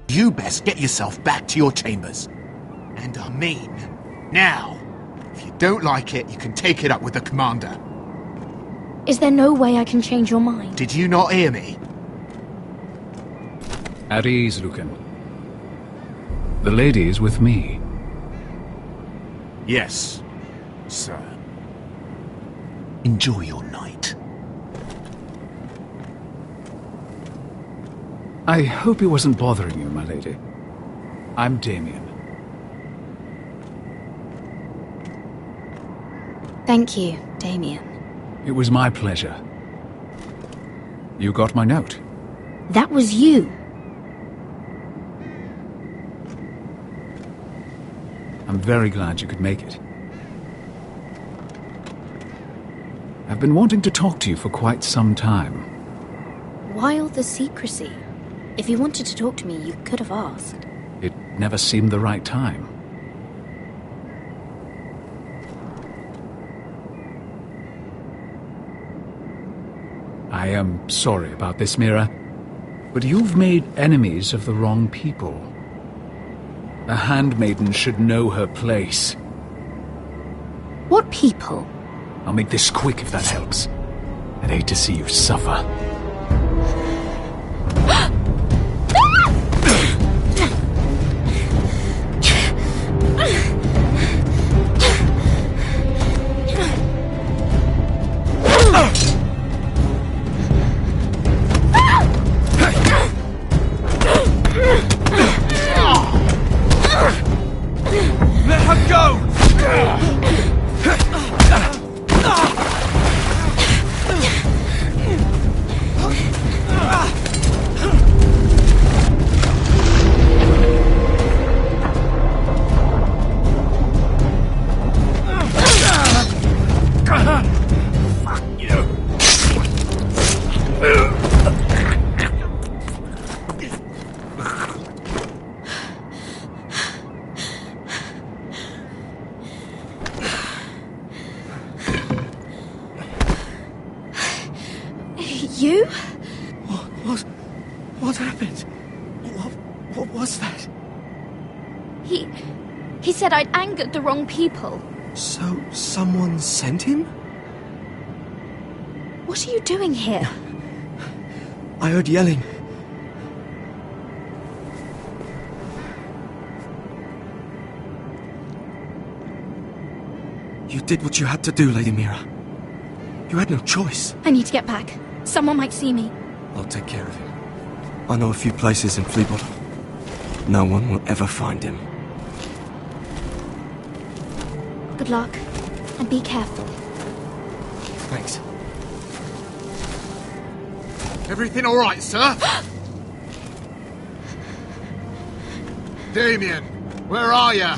You best get yourself back to your chambers. And I mean, now. If you don't like it, you can take it up with the commander. Is there no way I can change your mind? Did you not hear me? At ease, Lucan. The lady is with me. Yes, sir. Enjoy your night. I hope it wasn't bothering you, my lady. I'm Damien. Thank you, Damien. It was my pleasure. You got my note? That was you. I'm very glad you could make it. I've been wanting to talk to you for quite some time. Why all the secrecy? If you wanted to talk to me, you could have asked. It never seemed the right time. I am sorry about this, Mira, but you've made enemies of the wrong people. A handmaiden should know her place. What people? I'll make this quick if that helps. I'd hate to see you suffer. Let her go! Fuck you! You? What happened? What was that? He said I'd angered the wrong people. So, someone sent him? What are you doing here? I heard yelling. You did what you had to do, Lady Mira. You had no choice. I need to get back. Someone might see me. I'll take care of him. I know a few places in Fleabottom. No one will ever find him. Good luck, and be careful. Thanks. Everything all right, sir? Damien, where are you?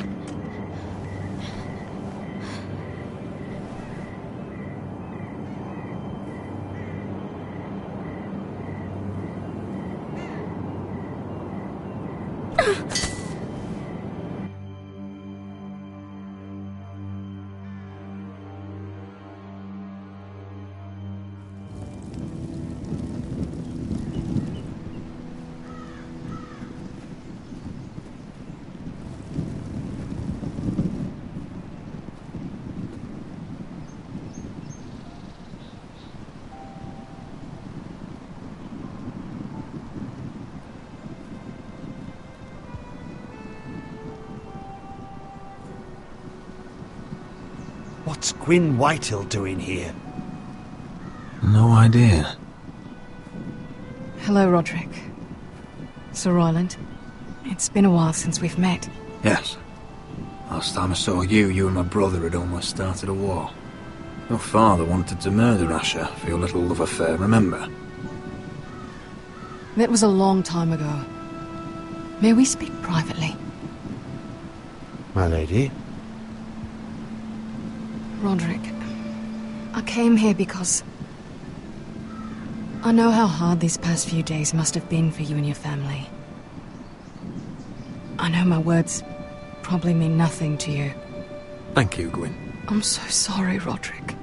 What's Gwyn Whitehill doing here? No idea. Hello, Roderick. Sir Royland. It's been a while since we've met. Yes. Last time I saw you, you and my brother had almost started a war. Your father wanted to murder Asher for your little love affair, remember? That was a long time ago. May we speak privately? My lady? Roderick, I came here because I know how hard these past few days must have been for you and your family. I know my words probably mean nothing to you. Thank you, Gwyn. I'm so sorry, Roderick.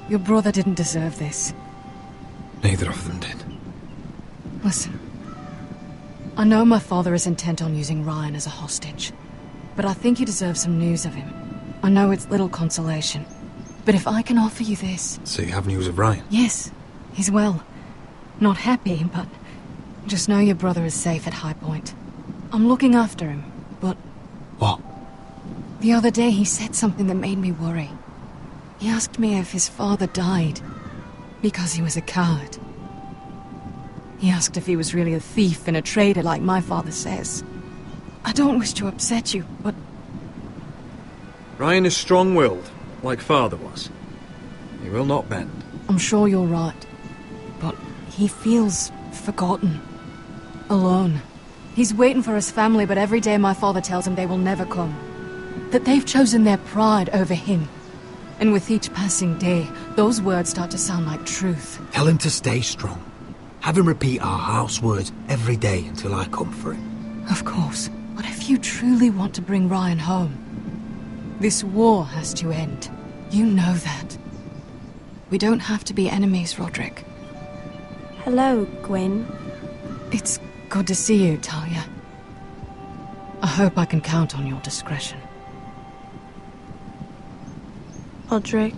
Your brother didn't deserve this. Neither of them did. Listen. I know my father is intent on using Ryan as a hostage, but I think you deserve some news of him. I know it's little consolation, but if I can offer you this... So you have news of Ryan? Yes, he's well. Not happy, but just know your brother is safe at High Point. I'm looking after him, but... What? The other day he said something that made me worry. He asked me if his father died because he was a coward. He asked if he was really a thief and a traitor like my father says. I don't wish to upset you, but... Ryan is strong-willed, like father was. He will not bend. I'm sure you're right. But he feels forgotten. Alone. He's waiting for his family, but every day my father tells him they will never come. That they've chosen their pride over him. And with each passing day, those words start to sound like truth. Tell him to stay strong. Have him repeat our house words every day until I come for him. Of course. But if you truly want to bring Ryan home, this war has to end. You know that. We don't have to be enemies, Roderick. Hello, Gwyn. It's good to see you, Talia. I hope I can count on your discretion. Roderick,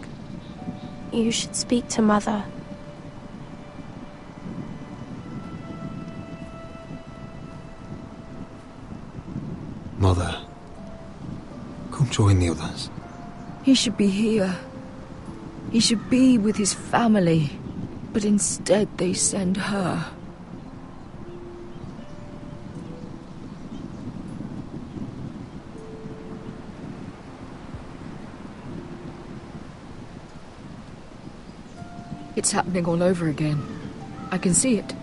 you should speak to Mother. Mother, come join the others. He should be here. He should be with his family. But instead they send her. It's happening all over again. I can see it.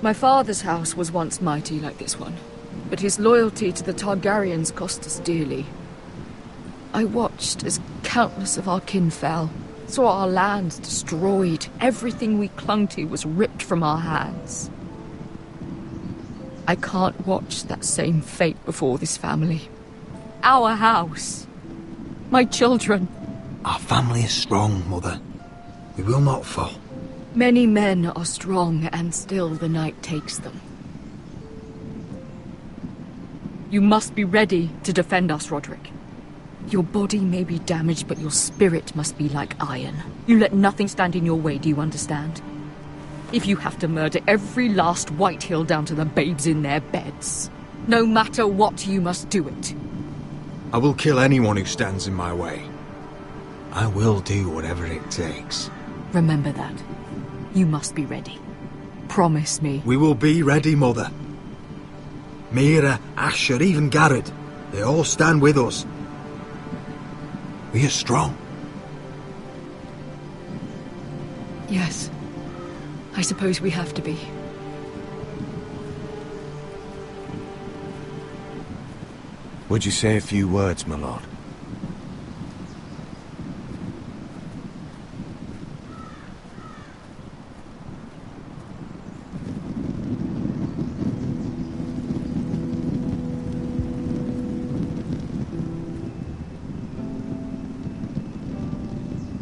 My father's house was once mighty like this one, but his loyalty to the Targaryens cost us dearly. I watched as countless of our kin fell, saw our lands destroyed, everything we clung to was ripped from our hands. I can't watch that same fate before this family. Our house. My children. Our family is strong, Mother. We will not fall. Many men are strong, and still the night takes them. You must be ready to defend us, Roderick. Your body may be damaged, but your spirit must be like iron. You let nothing stand in your way, do you understand? If you have to murder every last Whitehill down to the babes in their beds, no matter what, you must do it. I will kill anyone who stands in my way. I will do whatever it takes. Remember that. You must be ready. Promise me. We will be ready, Mother. Mira, Asher, even Garrett, they all stand with us. We are strong. Yes. I suppose we have to be. Would you say a few words, my lord?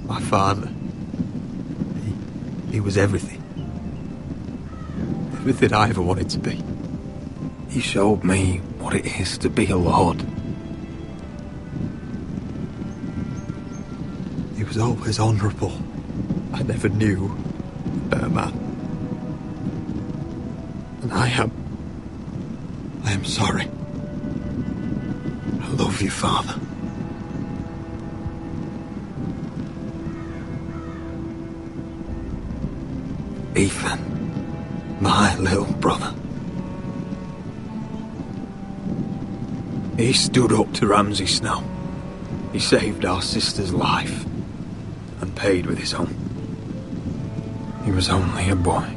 My father. He was everything. Everything I ever wanted to be. He showed me what it is to be a lord. He was always honourable. I never knew a better man. And I am sorry. I love you, Father. Ethan, my little brother. He stood up to Ramsay Snow. He saved our sister's life and paid with his own. He was only a boy.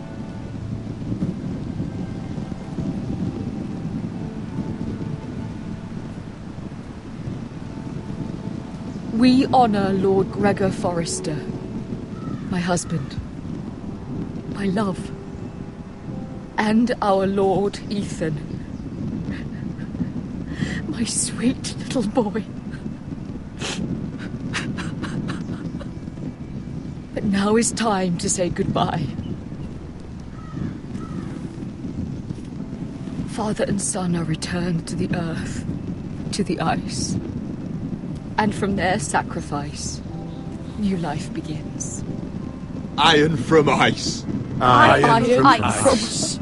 We honor Lord Gregor Forrester, my husband, my love, and our Lord Ethan, my sweet little boy. But now is time to say goodbye. Father and son are returned to the earth, to the ice. And from their sacrifice, new life begins. Iron from ice. Iron from ice.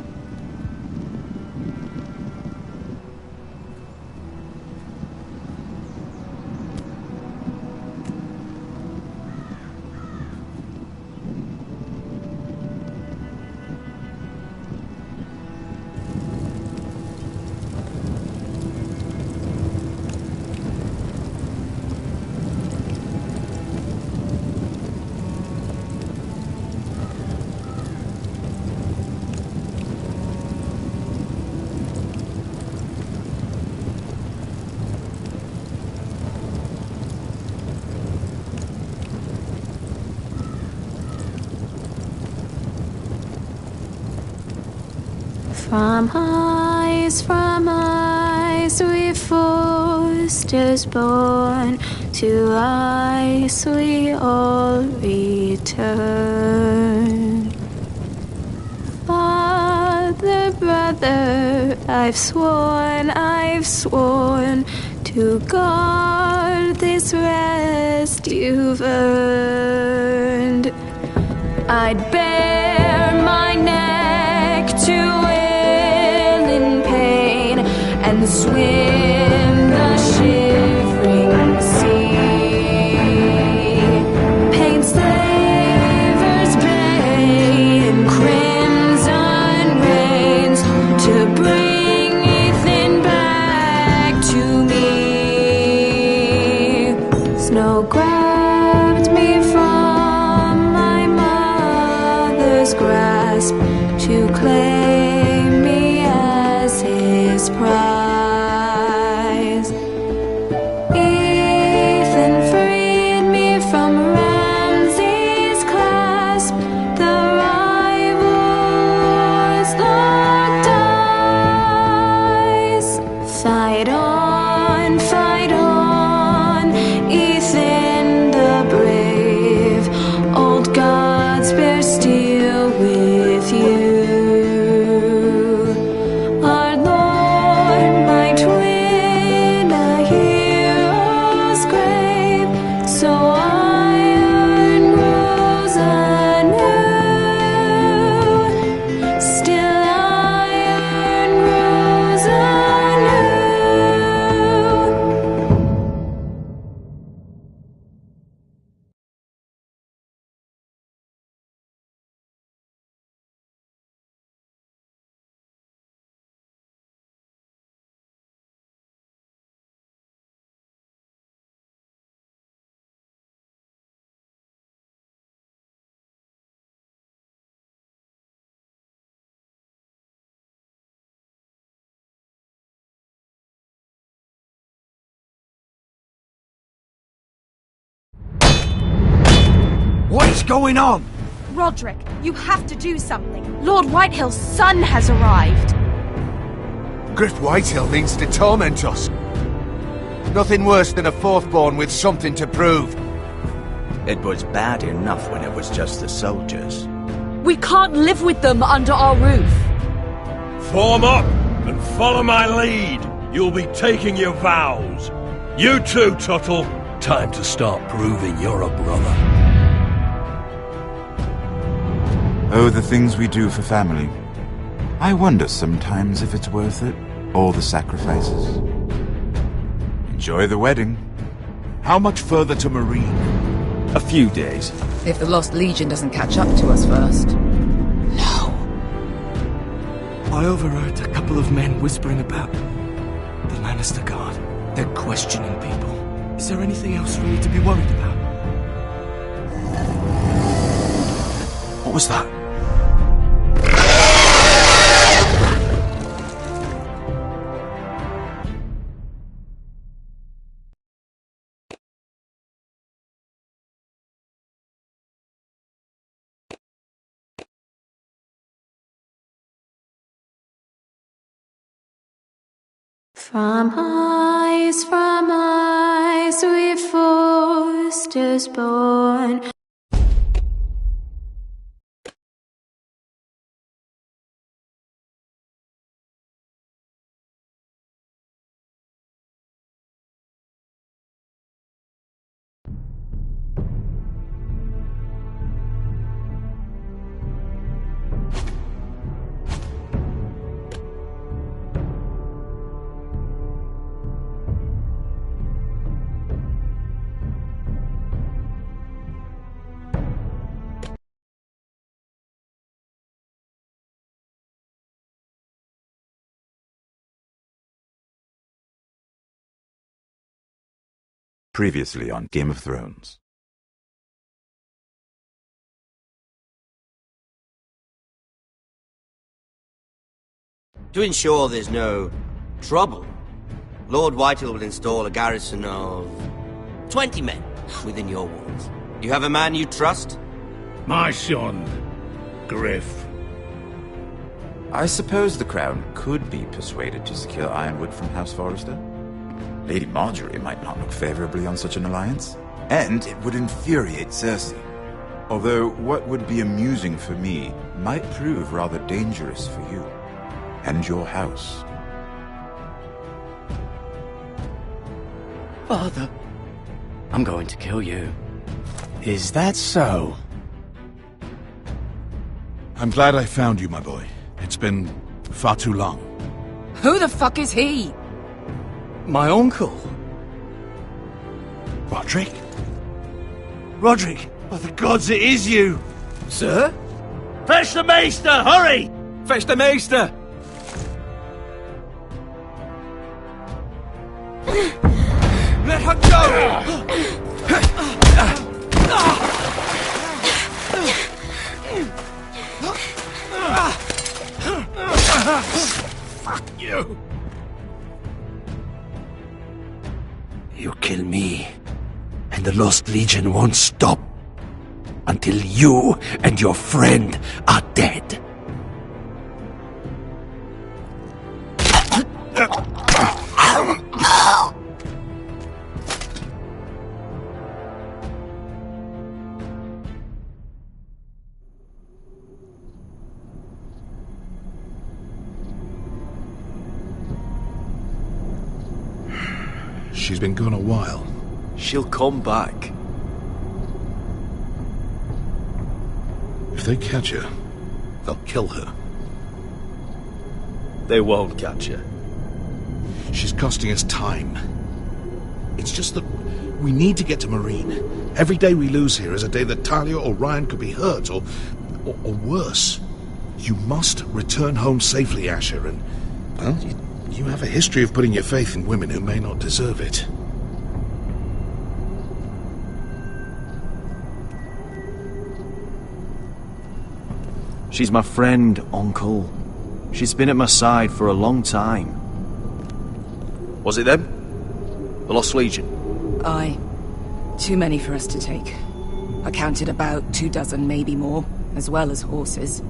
From ice we foresters born, to ice we all return. Father, brother, I've sworn to guard this rest you've earned. I'd bare my neck to and swim the shivering sea. Paint slavers' bay in crimson rains to bring Ethan back to me. Snow grabbed me from my mother's grasp to claim me as his prize. Fight on, Ethan the brave. Old gods bear steel with you. Our Lord might win a hero's grave, so iron rose anew. Still iron rose anew. What is going on? Roderick, you have to do something. Lord Whitehill's son has arrived. Griff Whitehill means to torment us. Nothing worse than a fourthborn with something to prove. It was bad enough when it was just the soldiers. We can't live with them under our roof. Form up and follow my lead. You'll be taking your vows. You too, Tuttle. Time to start proving you're a brother. Oh, the things we do for family. I wonder sometimes if it's worth it, all the sacrifices. Enjoy the wedding. How much further to Marine? A few days. If the Lost Legion doesn't catch up to us first. No. I overheard a couple of men whispering about the Lannister Guard. They're questioning people. Is there anything else we need to be worried about? What was that? From ice we foresters born. Previously on Game of Thrones. To ensure there's no trouble, Lord Whitehill will install a garrison of 20 men within your walls. You have a man you trust? My son, Griff. I suppose the Crown could be persuaded to secure Ironwood from House Forrester. Lady Marjorie might not look favorably on such an alliance, and it would infuriate Cersei. Although what would be amusing for me might prove rather dangerous for you and your house. Father, I'm going to kill you. Is that so? I'm glad I found you, my boy. It's been far too long. Who the fuck is he? My uncle. Roderick? Roderick, by the gods, it is you! Sir? Fetch the maester, hurry! Fetch the maester! Let her go! Fuck you! You kill me, and the Lost Legion won't stop until you and your friend are dead. She's been gone a while. She'll come back. If they catch her, they'll kill her. They won't catch her. She's costing us time. It's just that we need to get to Marine. Every day we lose here is a day that Talia or Ryan could be hurt, or worse. You must return home safely, Asher, and, well, you have a history of putting your faith in women who may not deserve it. She's my friend, Uncle. She's been at my side for a long time. Was it them? The Lost Legion? Aye. Too many for us to take. I counted about 24, maybe more, as well as horses.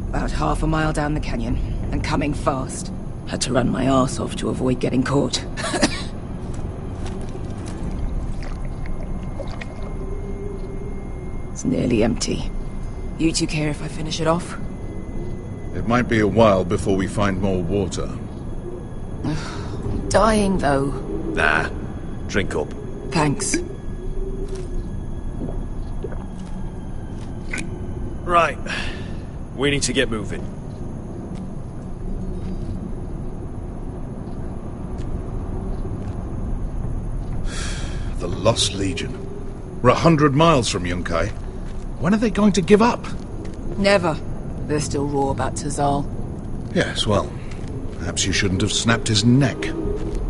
About half a mile down the canyon, and coming fast. Had to run my arse off to avoid getting caught. It's nearly empty. You two care if I finish it off? It might be a while before we find more water. I'm dying, though. Nah. Drink up. Thanks. Right. We need to get moving. The Lost Legion. We're 100 miles from Yunkai. When are they going to give up? Never. They're still raw about Tazal. Yes, well, perhaps you shouldn't have snapped his neck.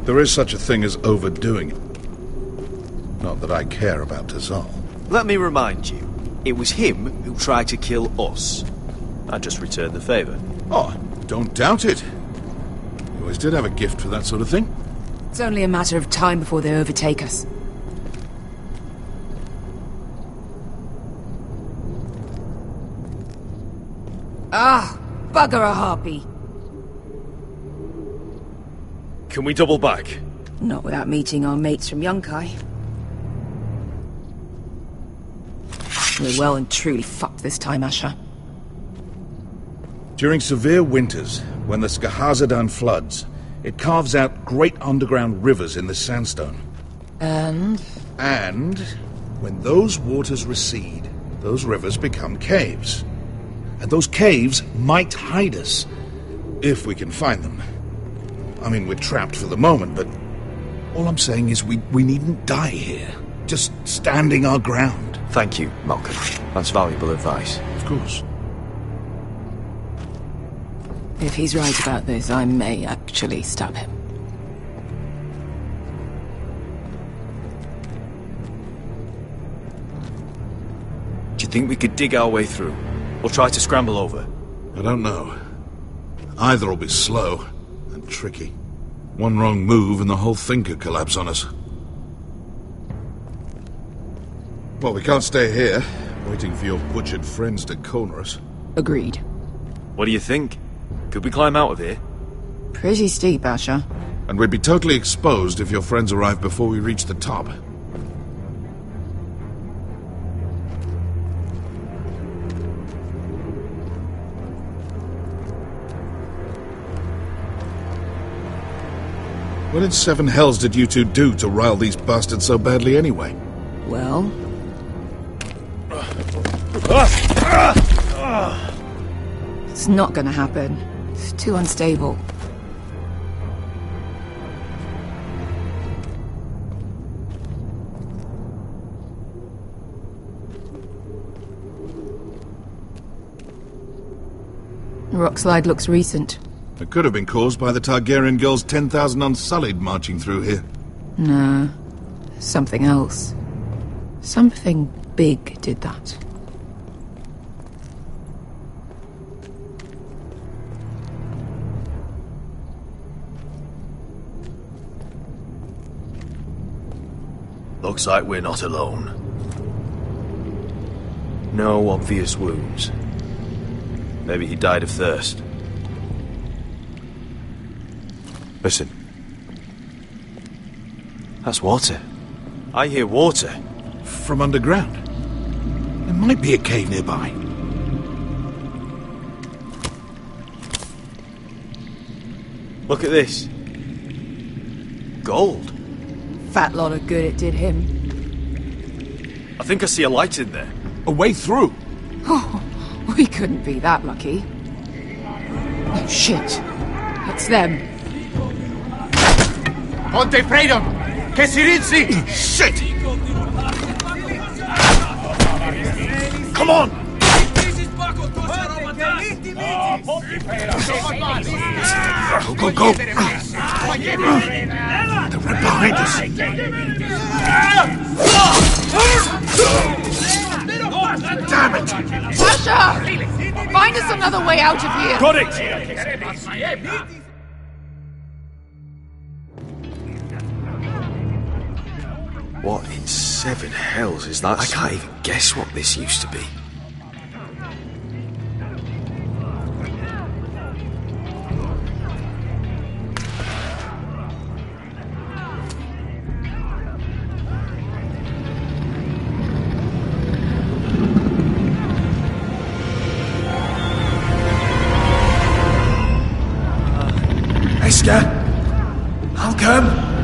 There is such a thing as overdoing it. Not that I care about Tazal. Let me remind you, it was him who tried to kill us. I just returned the favour. Oh, don't doubt it. You always did have a gift for that sort of thing. It's only a matter of time before they overtake us. Ah, bugger a harpy. Can we double back? Not without meeting our mates from Yunkai. We're well and truly fucked this time, Asher. During severe winters, when the Skahazadan floods, it carves out great underground rivers in the sandstone. And when those waters recede, those rivers become caves. And those caves might hide us, if we can find them. I mean, we're trapped for the moment, but all I'm saying is we needn't die here. Just standing our ground. Thank you, Malcolm. That's valuable advice. Of course. If he's right about this, I may actually stab him. Think we could dig our way through? Or try to scramble over? I don't know. Either will be slow and tricky. One wrong move and the whole thing could collapse on us. Well, we can't stay here, waiting for your butchered friends to corner us. Agreed. What do you think? Could we climb out of here? Pretty steep, Asher. And we'd be totally exposed if your friends arrived before we reached the top. What in seven hells did you two do to rile these bastards so badly anyway? Well... It's not gonna happen. It's too unstable. The rockslide looks recent. It could have been caused by the Targaryen girls 10,000 Unsullied marching through here. No. Something else. Something big did that. Looks like we're not alone. No obvious wounds. Maybe he died of thirst. Listen. That's water. I hear water. From underground. There might be a cave nearby. Look at this. Gold. Fat lot of good it did him. I think I see a light in there. A way through. Oh, we couldn't be that lucky. Oh, shit. It's them. Ponte Freedom! Che si rizzi! Shit! Come on! Go, go, go! They're right behind us. Damn it! Sasha! Find us another way out of here! Got it! What in seven hells is that? I can't even guess what this used to be. Esker! I'll come!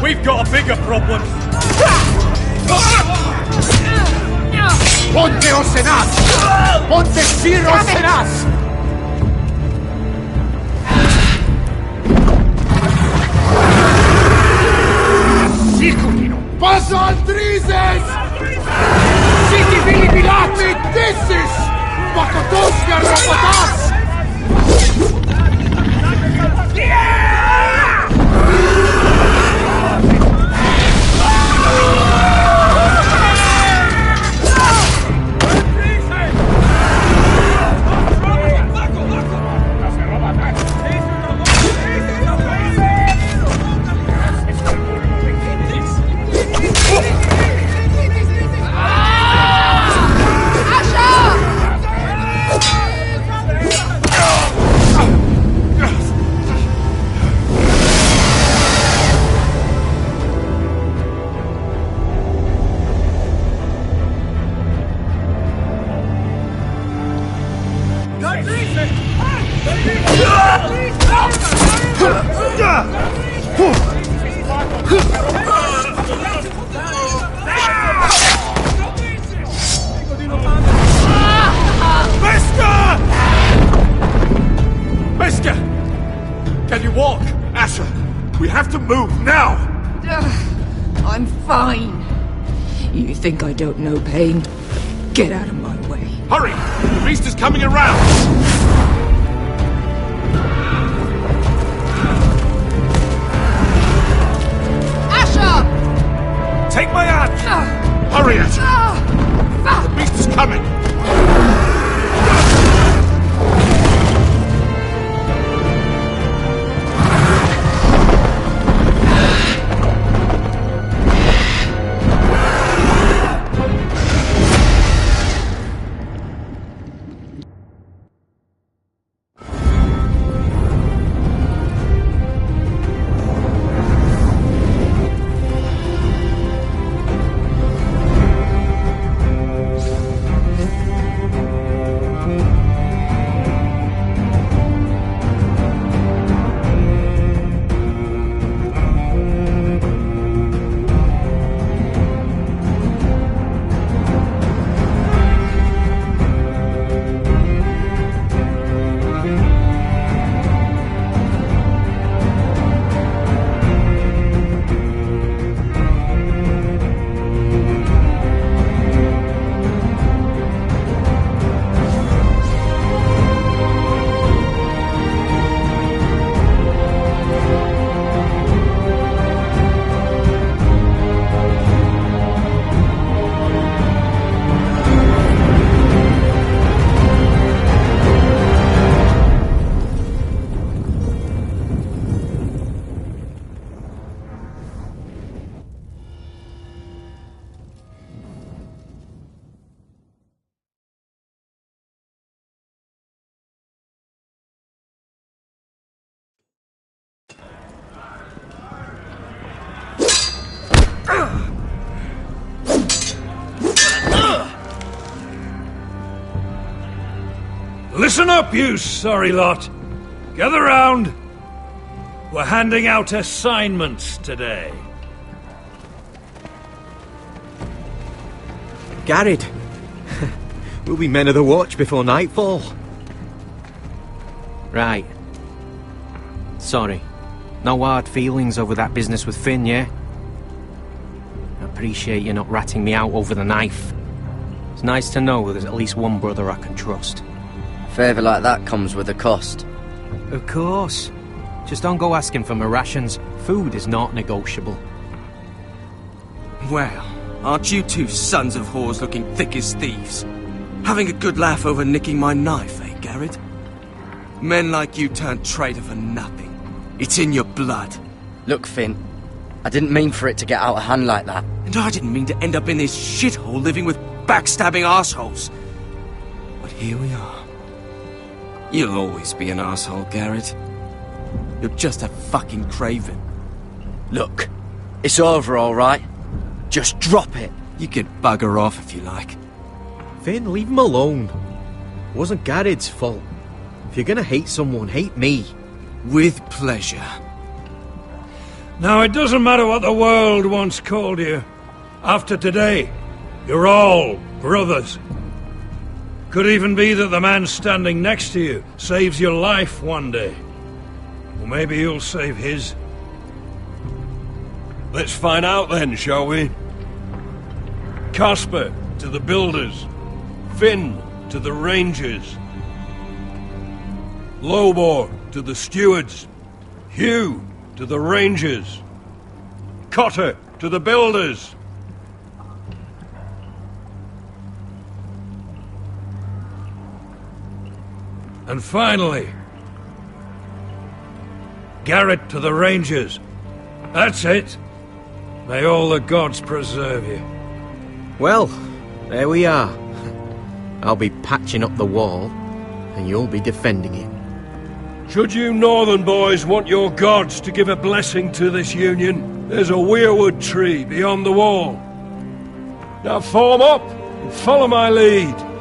We've got a bigger problem. Ponte Osenas! Ponte Sir Osenas! Sikutino! Passa Aldrizes! Siki Vili Bilati! This is Bakotoska Rapatas! Asher, we have to move now! I'm fine. You think I don't know pain? Get out of my way. Hurry! The beast is coming around! Asher! Take my hand! Hurry, Asher! The beast is coming! Listen up, you sorry lot. Gather round. We're handing out assignments today. Garrett. We'll be men of the watch before nightfall. Right. Sorry. No hard feelings over that business with Finn, yeah? I appreciate you not ratting me out over the knife. It's nice to know there's at least one brother I can trust. Favour like that comes with a cost. Of course. Just don't go asking for my rations. Food is not negotiable. Well, aren't you two sons of whores looking thick as thieves? Having a good laugh over nicking my knife, eh, Garrett? Men like you turn traitor for nothing. It's in your blood. Look, Finn, I didn't mean for it to get out of hand like that. And I didn't mean to end up in this shithole living with backstabbing assholes. But here we are. You'll always be an asshole, Garrett. You're just a fucking craven. Look, it's over, all right? Just drop it. You can bugger off if you like. Finn, leave him alone. It wasn't Garrett's fault. If you're gonna hate someone, hate me. With pleasure. Now, it doesn't matter what the world once called you. After today, you're all brothers. Could even be that the man standing next to you saves your life one day. Or maybe you'll save his. Let's find out then, shall we? Casper to the builders. Finn to the rangers. Lobor to the stewards. Hugh to the rangers. Cotter to the builders. And finally, Garrett to the rangers. That's it. May all the gods preserve you. Well, there we are. I'll be patching up the wall, and you'll be defending it. Should you northern boys want your gods to give a blessing to this union, there's a weirwood tree beyond the wall. Now form up and follow my lead.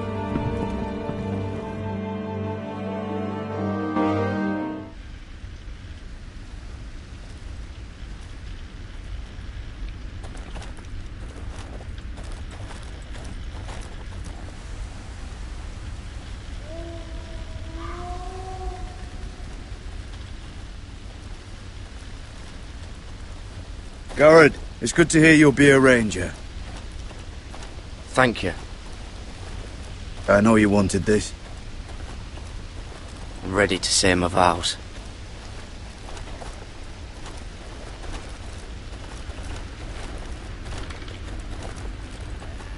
Garrett, it's good to hear you'll be a ranger. Thank you. I know you wanted this. I'm ready to say my vows.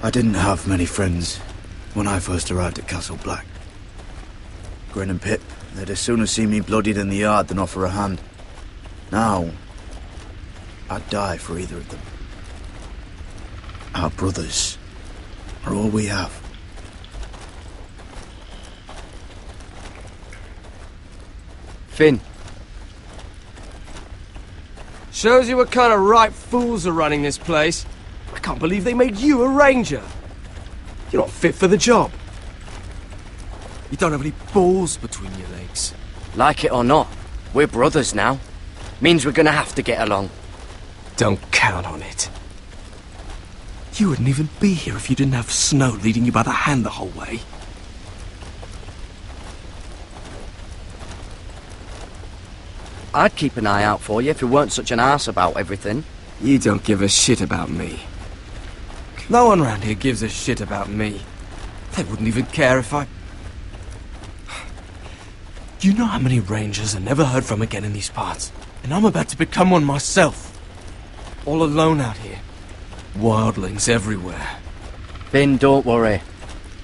I didn't have many friends when I first arrived at Castle Black. Grin and Pip, they'd as soon have seen me bloodied in the yard than offer a hand. Now, I'd die for either of them. Our brothers are all we have. Finn. Shows you what kind of ripe fools are running this place. I can't believe they made you a ranger. You're not fit for the job. You don't have any balls between your legs. Like it or not, we're brothers now. Means we're gonna have to get along. Don't count on it. You wouldn't even be here if you didn't have Snow leading you by the hand the whole way. I'd keep an eye out for you if you weren't such an arse about everything. You don't give a shit about me. No one around here gives a shit about me. They wouldn't even care if I... You know how many rangers are never heard from again in these parts? And I'm about to become one myself. All alone out here. Wildlings everywhere. Finn, don't worry.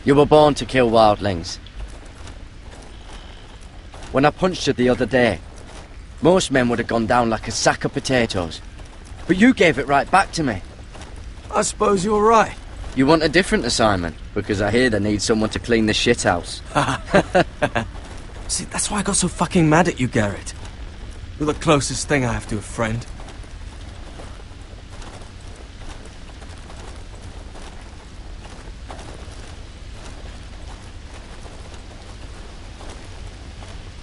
You were born to kill wildlings. When I punched you the other day, most men would have gone down like a sack of potatoes. But you gave it right back to me. I suppose you're right. You want a different assignment, because I hear they need someone to clean the shithouse. See, that's why I got so fucking mad at you, Garrett. You're the closest thing I have to a friend.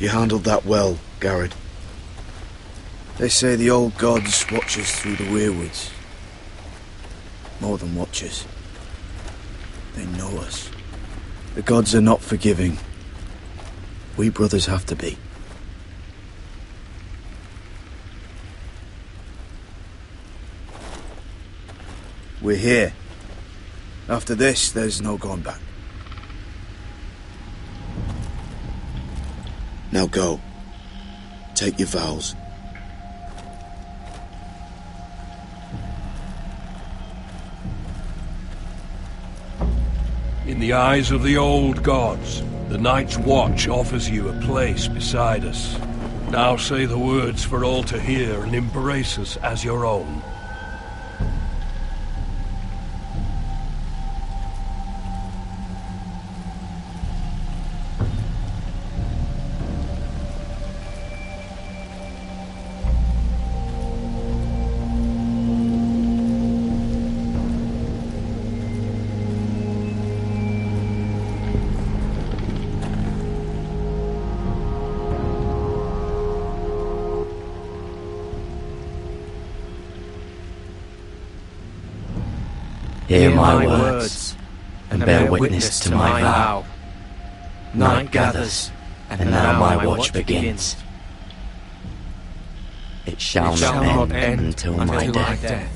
You handled that well, Garrett. They say the old gods watch us through the weirwoods. More than watch us. They know us. The gods are not forgiving. We brothers have to be. We're here. After this, there's no going back. Now go. Take your vows. In the eyes of the old gods, the Night's Watch offers you a place beside us. Now say the words for all to hear and embrace us as your own. Hear my words, and bear witness to my vow. Night gathers, and now my watch begins. It shall not end until my death.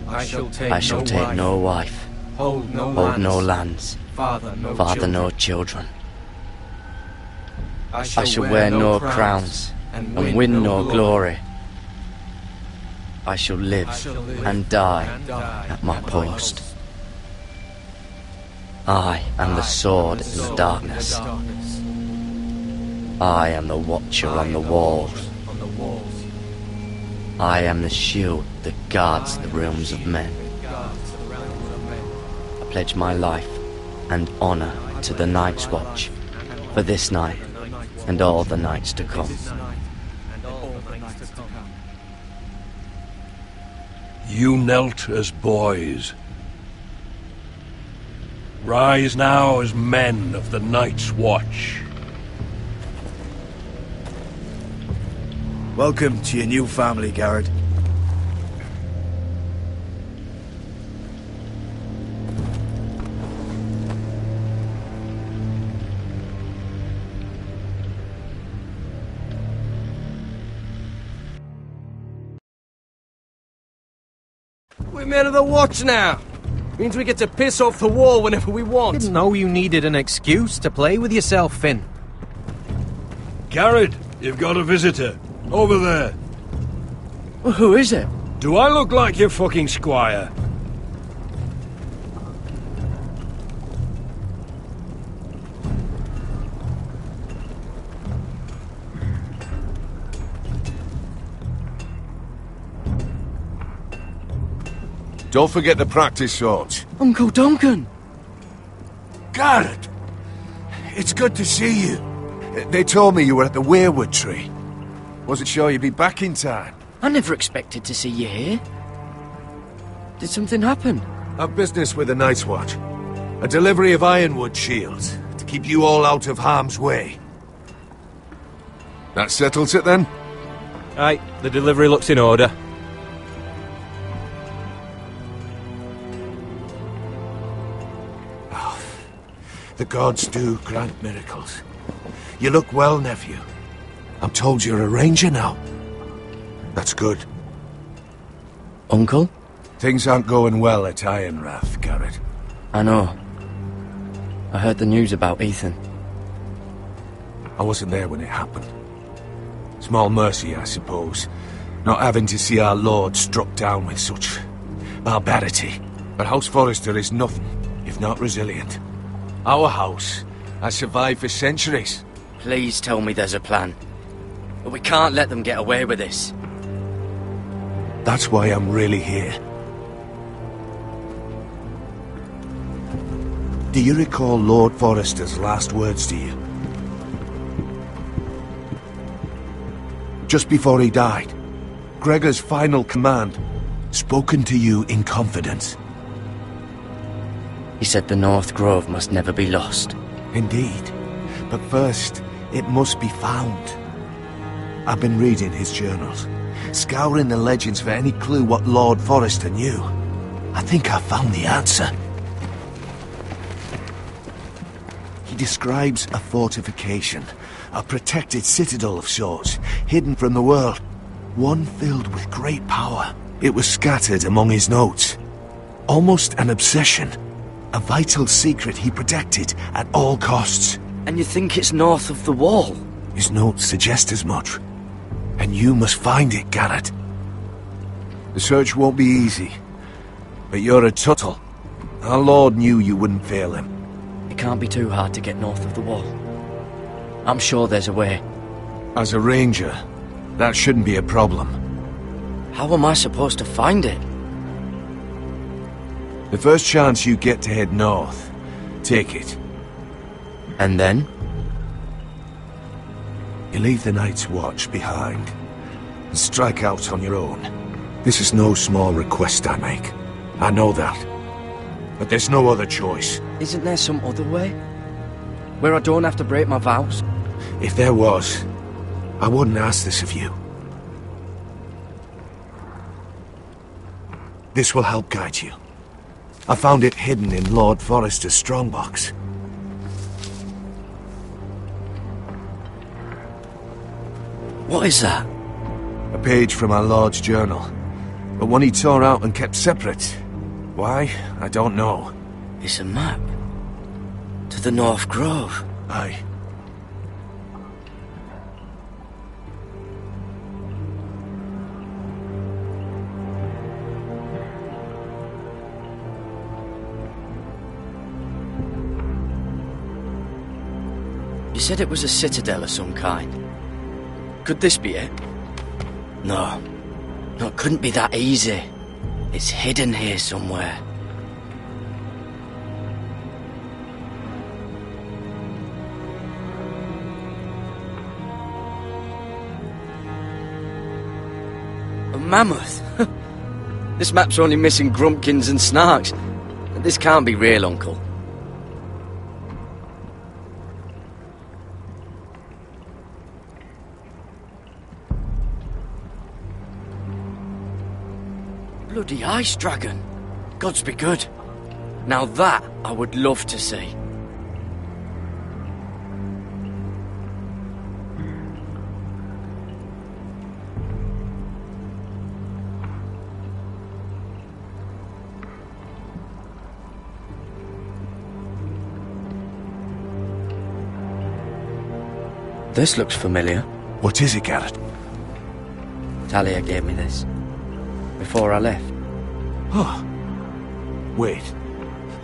I shall take no wife, hold no lands, father no children. I shall wear no crowns, and win no glory. I shall live and die at my post. I am the sword in the darkness. I am the watcher on the walls. I am the shield that guards the realms of men. I pledge my life and honor to the Night's Watch for this night and all the nights to come. You knelt as boys. Rise now as men of the Night's Watch. Welcome to your new family, Garrett. We're men of the watch now. Means we get to piss off the wall whenever we want. Didn't know you needed an excuse to play with yourself, Finn. Garrett, you've got a visitor. Over there. Well, who is it? Do I look like your fucking squire? Don't forget the practice swords. Uncle Duncan! Garrett! It's good to see you. They told me you were at the weirwood tree. Wasn't sure you'd be back in time. I never expected to see you here. Did something happen? I've business with the Night's Watch. A delivery of ironwood shields to keep you all out of harm's way. That settles it then? Aye, the delivery looks in order. The gods do grant miracles. You look well, nephew. I'm told you're a ranger now. That's good. Uncle? Things aren't going well at Ironrath, Garrett. I know. I heard the news about Ethan. I wasn't there when it happened. Small mercy, I suppose, not having to see our lord struck down with such barbarity. But House Forrester is nothing if not resilient. Our house has survived for centuries. Please tell me there's a plan. But we can't let them get away with this. That's why I'm really here. Do you recall Lord Forrester's last words to you? Just before he died, Gregor's final command, spoken to you in confidence. He said the North Grove must never be lost. Indeed. But first, it must be found. I've been reading his journals, scouring the legends for any clue what Lord Forrester knew. I think I found the answer. He describes a fortification, a protected citadel of sorts, hidden from the world, one filled with great power. It was scattered among his notes. Almost an obsession. A vital secret he protected at all costs. And you think it's north of the wall? His notes suggest as much. And you must find it, Garrett. The search won't be easy. But you're a Tuttle. Our Lord knew you wouldn't fail him. It can't be too hard to get north of the wall. I'm sure there's a way. As a ranger, that shouldn't be a problem. How am I supposed to find it? The first chance you get to head north, take it. And then? You leave the Night's Watch behind and strike out on your own. This is no small request I make. I know that. But there's no other choice. Isn't there some other way? Where I don't have to break my vows? If there was, I wouldn't ask this of you. This will help guide you. I found it hidden in Lord Forrester's strongbox. What is that? A page from our Lord's journal. But one he tore out and kept separate. Why? I don't know. It's a map. To the North Grove. Aye. You said it was a citadel of some kind. Could this be it? No. No, it couldn't be that easy. It's hidden here somewhere. A mammoth? This map's only missing grumpkins and snarks. This can't be real, Uncle. Bloody ice dragon. Gods be good. Now that I would love to see. This looks familiar. What is it, Garrett? Talia gave me this. Before I left. Oh. Wait.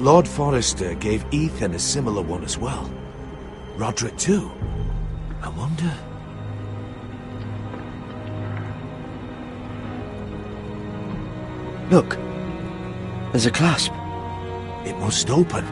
Lord Forrester gave Ethan a similar one as well. Roderick too. I wonder... Look. There's a clasp. It must open.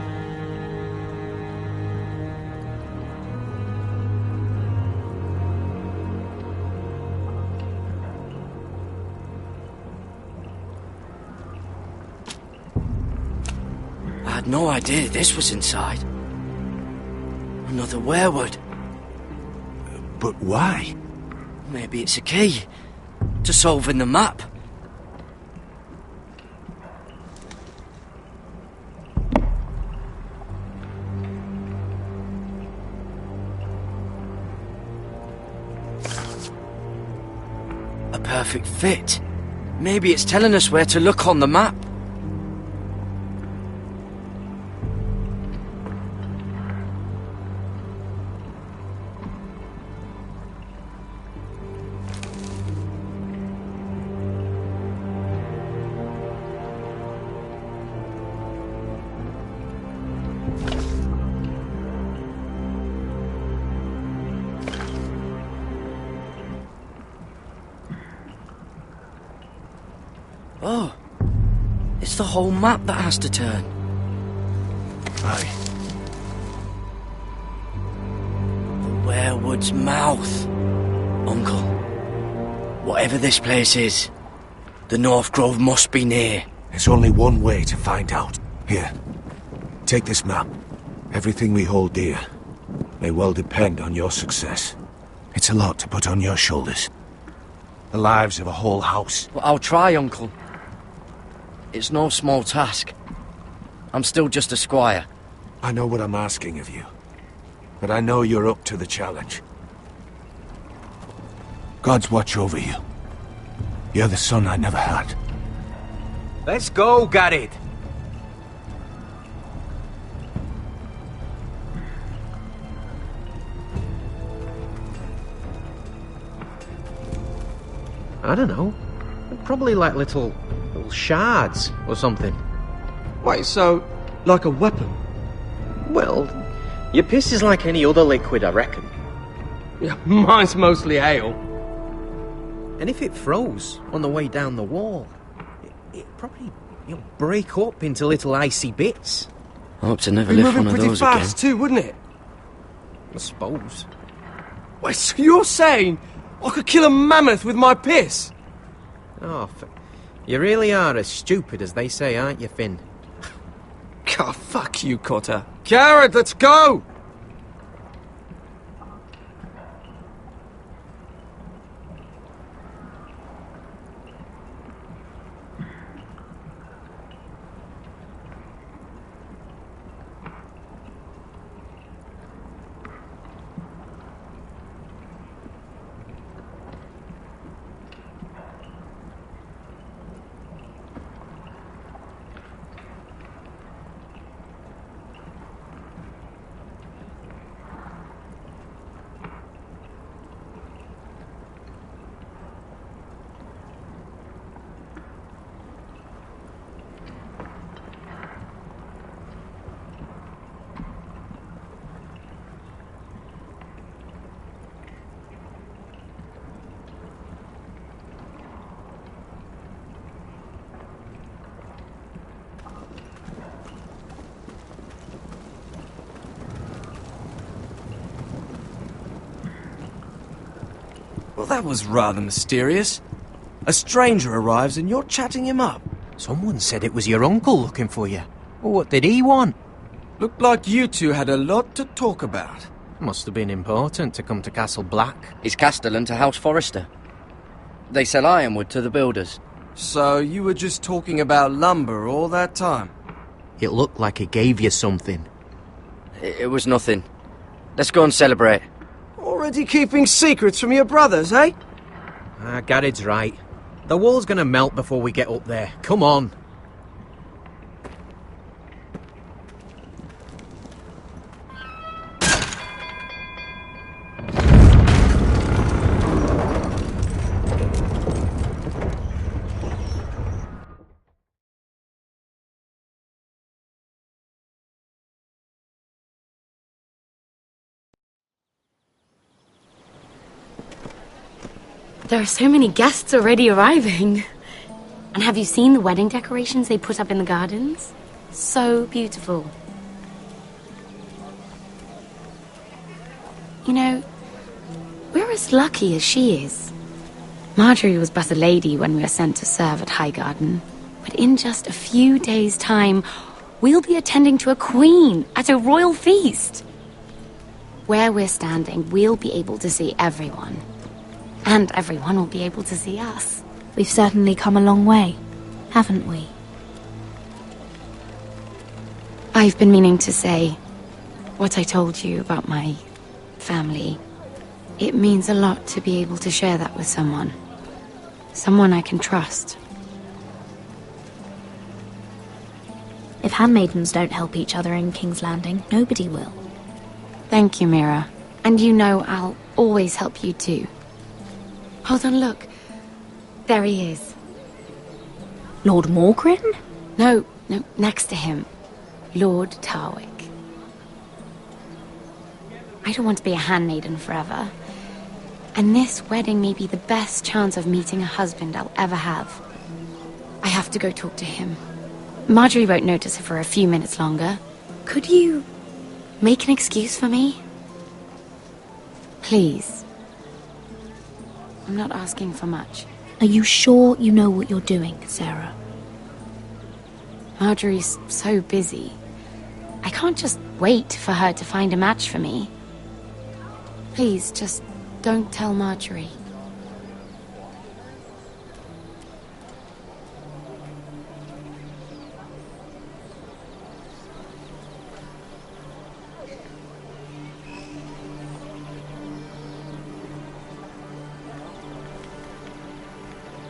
I had no idea this was inside. Another werewood. But why? Maybe it's a key to solving the map. A perfect fit. Maybe it's telling us where to look on the map. Oh, it's the whole map that has to turn. Aye. The werewood's mouth. Uncle, whatever this place is, the North Grove must be near. There's only one way to find out. Here, take this map. Everything we hold dear may well depend on your success. It's a lot to put on your shoulders. The lives of a whole house. Well, I'll try, Uncle. It's no small task. I'm still just a squire. I know what I'm asking of you, but I know you're up to the challenge. God's watch over you. You're the son I never had. Let's go, Garrett. I don't know. Probably like little shards or something. Wait, so, like a weapon? Well, your piss is like any other liquid, I reckon. Yeah, mine's mostly ale. And if it froze on the way down the wall, it'd probably break up into little icy bits. I hope to never lift one of those pretty fast too, wouldn't it? I suppose. Wait, so you're saying I could kill a mammoth with my piss? Oh, you really are as stupid as they say, aren't you, Finn? God, fuck you, Cotter. Garrett, let's go! Well, that was rather mysterious. A stranger arrives and you're chatting him up. Someone said it was your uncle looking for you. Well, what did he want? Looked like you two had a lot to talk about. Must have been important to come to Castle Black. It's Castellan to House Forrester. They sell ironwood to the builders. So you were just talking about lumber all that time? It looked like he gave you something. It was nothing. Let's go and celebrate. Already keeping secrets from your brothers, eh? Garrett's right. The wall's gonna melt before we get up there. Come on. There are so many guests already arriving. And have you seen the wedding decorations they put up in the gardens? So beautiful. You know, we're as lucky as she is. Marjorie was but a lady when we were sent to serve at Highgarden. But in just a few days' time, we'll be attending to a queen at a royal feast. Where we're standing, we'll be able to see everyone. And everyone will be able to see us. We've certainly come a long way, haven't we? I've been meaning to say what I told you about my family. It means a lot to be able to share that with someone. Someone I can trust. If handmaidens don't help each other in King's Landing, nobody will. Thank you, Mira. And you know I'll always help you too. Hold on, look. There he is. Lord Morgrin? No, next to him. Lord Tarwick. I don't want to be a handmaiden forever. And this wedding may be the best chance of meeting a husband I'll ever have. I have to go talk to him. Marjorie won't notice her for a few minutes longer. Could you make an excuse for me? Please. I'm not asking for much. Are you sure you know what you're doing, Sarah? Marjorie's so busy. I can't just wait for her to find a match for me. Please, just don't tell Marjorie.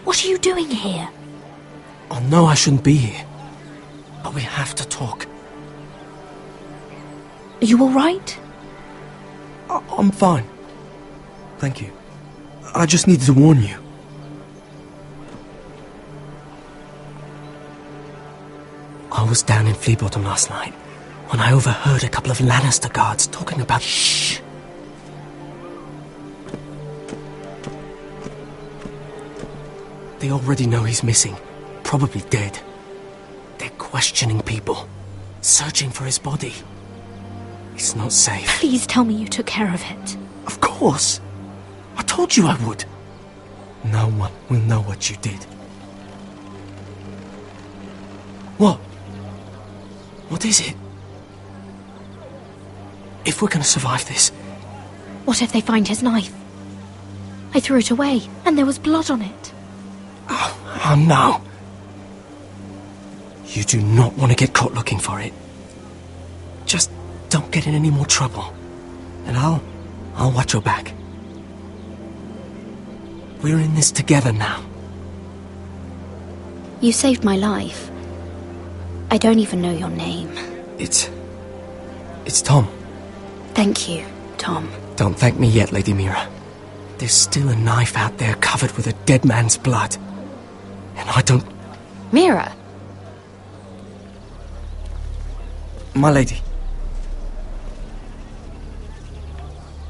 What are you doing here? I know I shouldn't be here, but we have to talk. Are you all right? I'm fine. Thank you. I just needed to warn you. I was down in Fleabottom last night when I overheard a couple of Lannister guards talking about... Shh! They already know he's missing. Probably dead. They're questioning people. Searching for his body. It's not safe. Please tell me you took care of it. Of course. I told you I would. No one will know what you did. What? What is it? If we're gonna survive this... What if they find his knife? I threw it away, and there was blood on it. Oh no. You do not want to get caught looking for it. Just don't get in any more trouble. And I'll watch your back. We're in this together now. You saved my life. I don't even know your name. It's Tom. Thank you, Tom. Don't thank me yet, Lady Mira. There's still a knife out there covered with a dead man's blood. And I don't... Mira! My lady.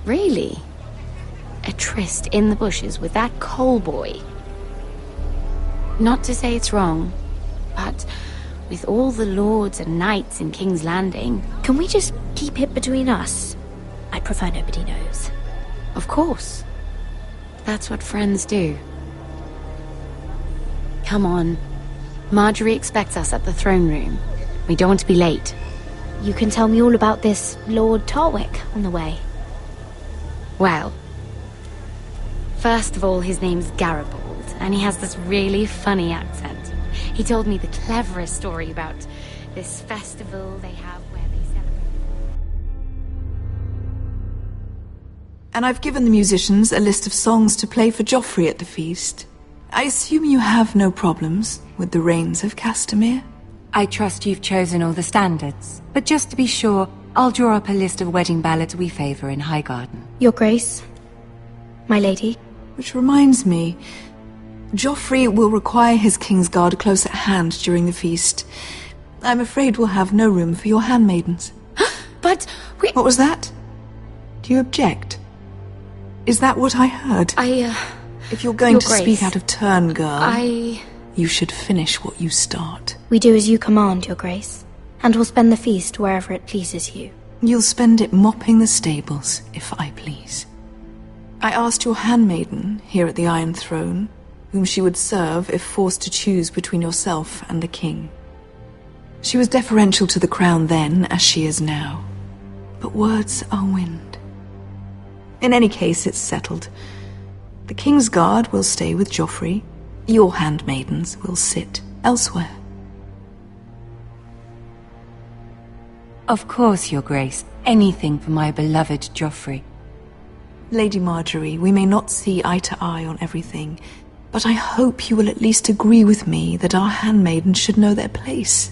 Really? A tryst in the bushes with that coal boy? Not to say it's wrong, but with all the lords and knights in King's Landing... Can we just keep it between us? I prefer nobody knows. Of course. That's what friends do. Come on. Marjorie expects us at the throne room. We don't want to be late. You can tell me all about this Lord Tarwick on the way. Well, first of all, his name's Garibald, and he has this really funny accent. He told me the cleverest story about this festival they have where they celebrate... And I've given the musicians a list of songs to play for Joffrey at the feast. I assume you have no problems with the Rains of Castamere? I trust you've chosen all the standards, but just to be sure, I'll draw up a list of wedding ballads we favor in Highgarden. Your Grace, my lady. Which reminds me, Joffrey will require his Kingsguard close at hand during the feast. I'm afraid we'll have no room for your handmaidens. But we... What was that? Do you object? Is that what I heard? If you're going Your to Grace, speak out of turn, girl, you should finish what you start. We do as you command, Your Grace, and will spend the feast wherever it pleases you. You'll spend it mopping the stables, if I please. I asked your handmaiden, here at the Iron Throne, whom she would serve if forced to choose between yourself and the king. She was deferential to the crown then, as she is now. But words are wind. In any case, it's settled. The King's Guard will stay with Joffrey. Your handmaidens will sit elsewhere. Of course, Your Grace. Anything for my beloved Joffrey. Lady Marjorie, we may not see eye to eye on everything, but I hope you will at least agree with me that our handmaidens should know their place.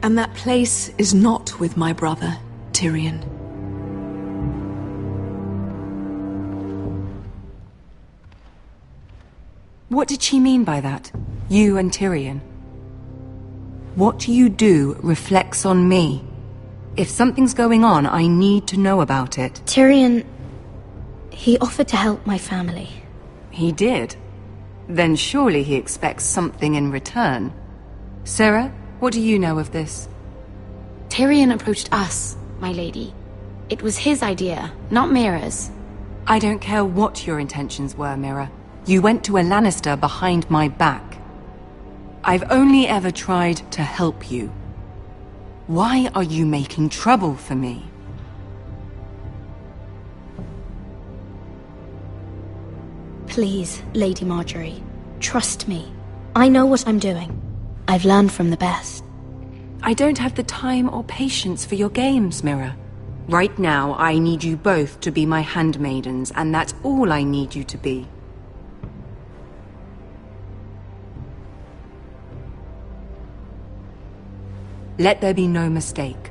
And that place is not with my brother, Tyrion. What did she mean by that? You and Tyrion? What you do reflects on me. If something's going on, I need to know about it. Tyrion... he offered to help my family. He did? Then surely he expects something in return. Sarah, what do you know of this? Tyrion approached us, my lady. It was his idea, not Mira's. I don't care what your intentions were, Mira. You went to a Lannister behind my back. I've only ever tried to help you. Why are you making trouble for me? Please, Lady Marjorie, trust me. I know what I'm doing. I've learned from the best. I don't have the time or patience for your games, Mira. Right now, I need you both to be my handmaidens, and that's all I need you to be. Let there be no mistake.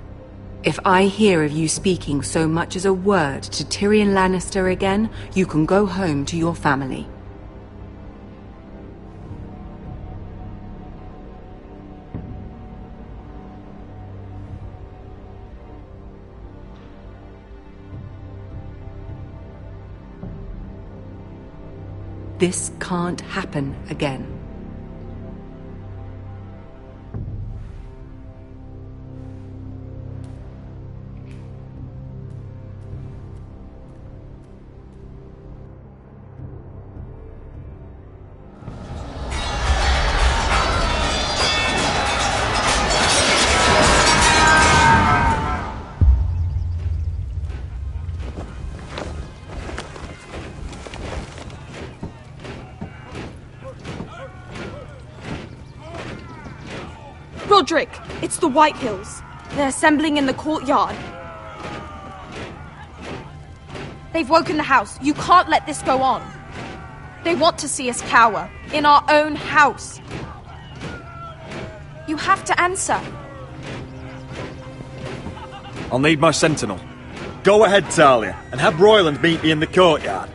If I hear of you speaking so much as a word to Tyrion Lannister again, you can go home to your family. This can't happen again. Roderick, it's the Whitehills. They're assembling in the courtyard. They've woken the house. You can't let this go on. They want to see us cower. In our own house. You have to answer. I'll need my sentinel. Go ahead, Talia, and have Royland meet me in the courtyard.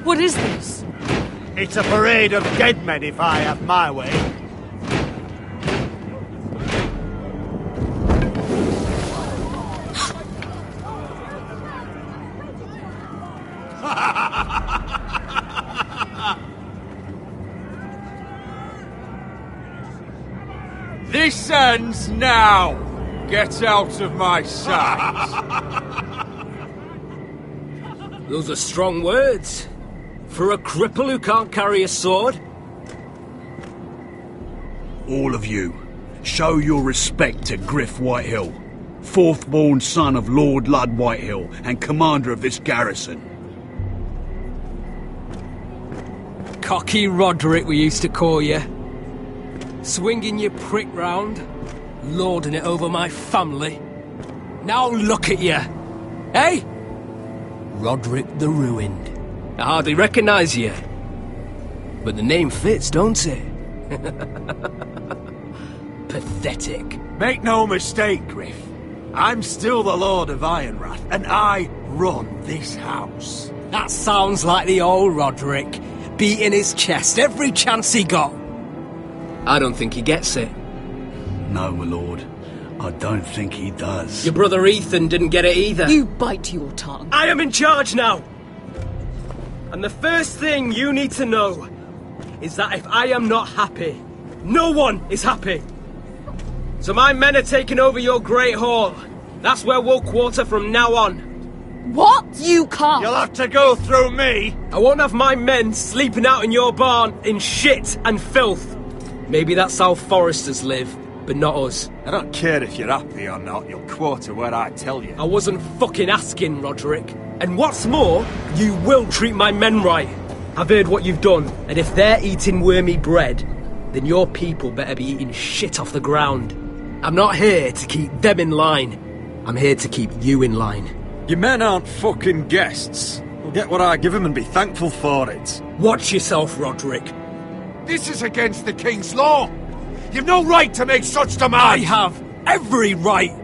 What is this? It's a parade of dead men if I have my way. This ends now! Get out of my sight! Those are strong words. For a cripple who can't carry a sword? All of you, show your respect to Griff Whitehill, fourth-born son of Lord Ludd Whitehill and commander of this garrison. Cocky Roderick, we used to call you. Swinging your prick round, lording it over my family. Now look at you, eh? Roderick the Ruined. I hardly recognise you. But the name fits, don't it? pathetic. Make no mistake, Griff. I'm still the Lord of Ironrath, and I run this house. That sounds like the old Roderick, beating his chest every chance he got. I don't think he gets it. No, my lord. I don't think he does. Your brother Ethan didn't get it either. You bite your tongue. I am in charge now! And the first thing you need to know is that if I am not happy, no one is happy. So my men are taking over your Great Hall. That's where we'll quarter from now on. What? You can't! You'll have to go through me! I won't have my men sleeping out in your barn in shit and filth. Maybe that's how foresters live, but not us. I don't care if you're happy or not, you'll quarter where I tell you. I wasn't fucking asking, Roderick. And what's more, you will treat my men right. I've heard what you've done, and if they're eating wormy bread, then your people better be eating shit off the ground. I'm not here to keep them in line. I'm here to keep you in line. Your men aren't fucking guests. They'll get what I give them and be thankful for it. Watch yourself, Roderick. This is against the King's law. You've no right to make such demands. I have every right.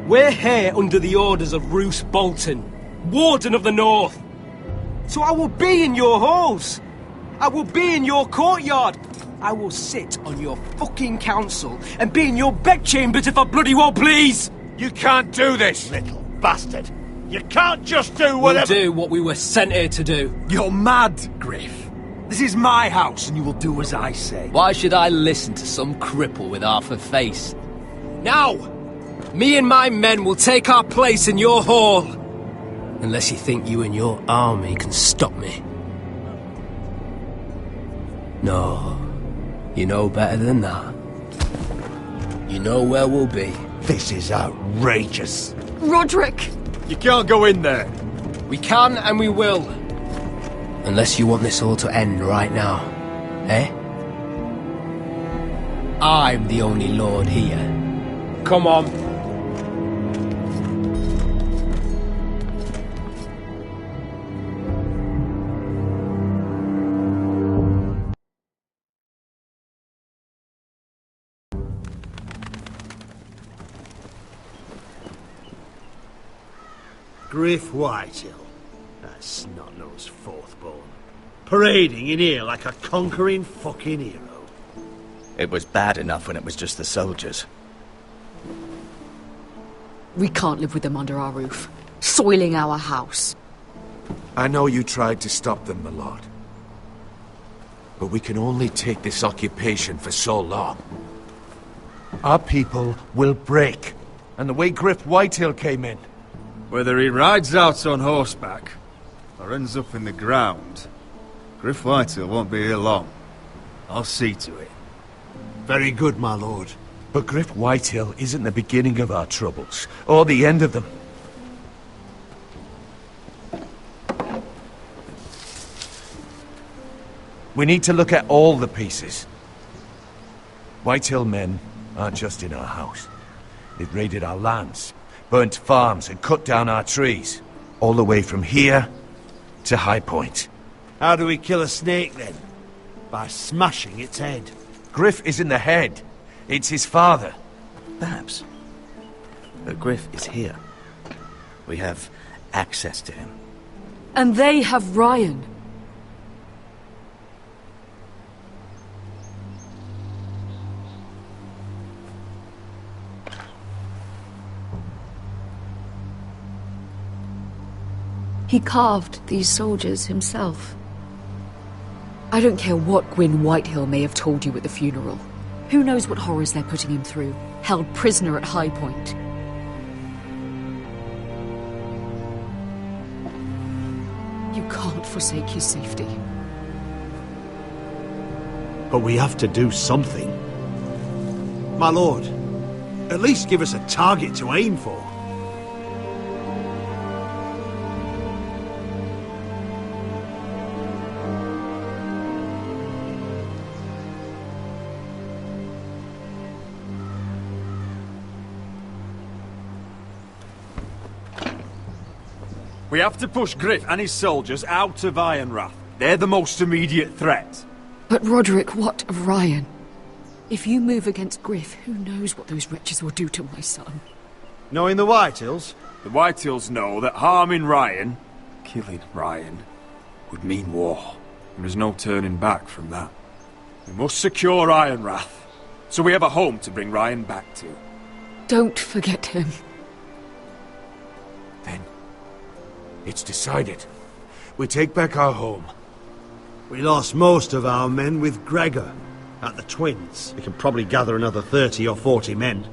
We're here under the orders of Roose Bolton, Warden of the North. So I will be in your halls. I will be in your courtyard. I will sit on your fucking council and be in your bedchambers if I bloody well please. You can't do this, Little bastard. You can't just do whatever... We'll do what we were sent here to do. You're mad, Griff. This is my house and you will do as I say. Why should I listen to some cripple with half a face? Now, me and my men will take our place in your hall. Unless you think you and your army can stop me. No, you know better than that. You know where we'll be. This is outrageous. Roderick! You can't go in there. We can and we will. Unless you want this all to end right now. Eh? I'm the only lord here. Come on. Griff Whitehill. That snot-nosed fourth-born. Parading in here like a conquering fucking hero. It was bad enough when it was just the soldiers. We can't live with them under our roof, soiling our house. I know you tried to stop them, my lord. But we can only take this occupation for so long. Our people will break. And the way Griff Whitehill came in. Whether he rides out on horseback or ends up in the ground, Griff Whitehill won't be here long. I'll see to it. Very good, my lord. But Griff Whitehill isn't the beginning of our troubles, or the end of them. We need to look at all the pieces. Whitehill men aren't just in our house. They've raided our lands, burnt farms and cut down our trees. All the way from here to High Point. How do we kill a snake, then? By smashing its head. Griff isn't the head. It's his father. Perhaps. But Griff is here. We have access to him. And they have Ryan. He carved these soldiers himself. I don't care what Gwyn Whitehill may have told you at the funeral. Who knows what horrors they're putting him through, held prisoner at High Point. You can't forsake his safety. But we have to do something. My lord, at least give us a target to aim for. We have to push Griff and his soldiers out of Ironrath. They're the most immediate threat. But Roderick, what of Ryan? If you move against Griff, who knows what those wretches will do to my son? Knowing the Whitehills? The Whitehills know that harming Ryan, killing Ryan, would mean war. There is no turning back from that. We must secure Ironrath, so we have a home to bring Ryan back to. Don't forget him. It's decided. We take back our home. We lost most of our men with Gregor at the Twins. We can probably gather another 30 or 40 men.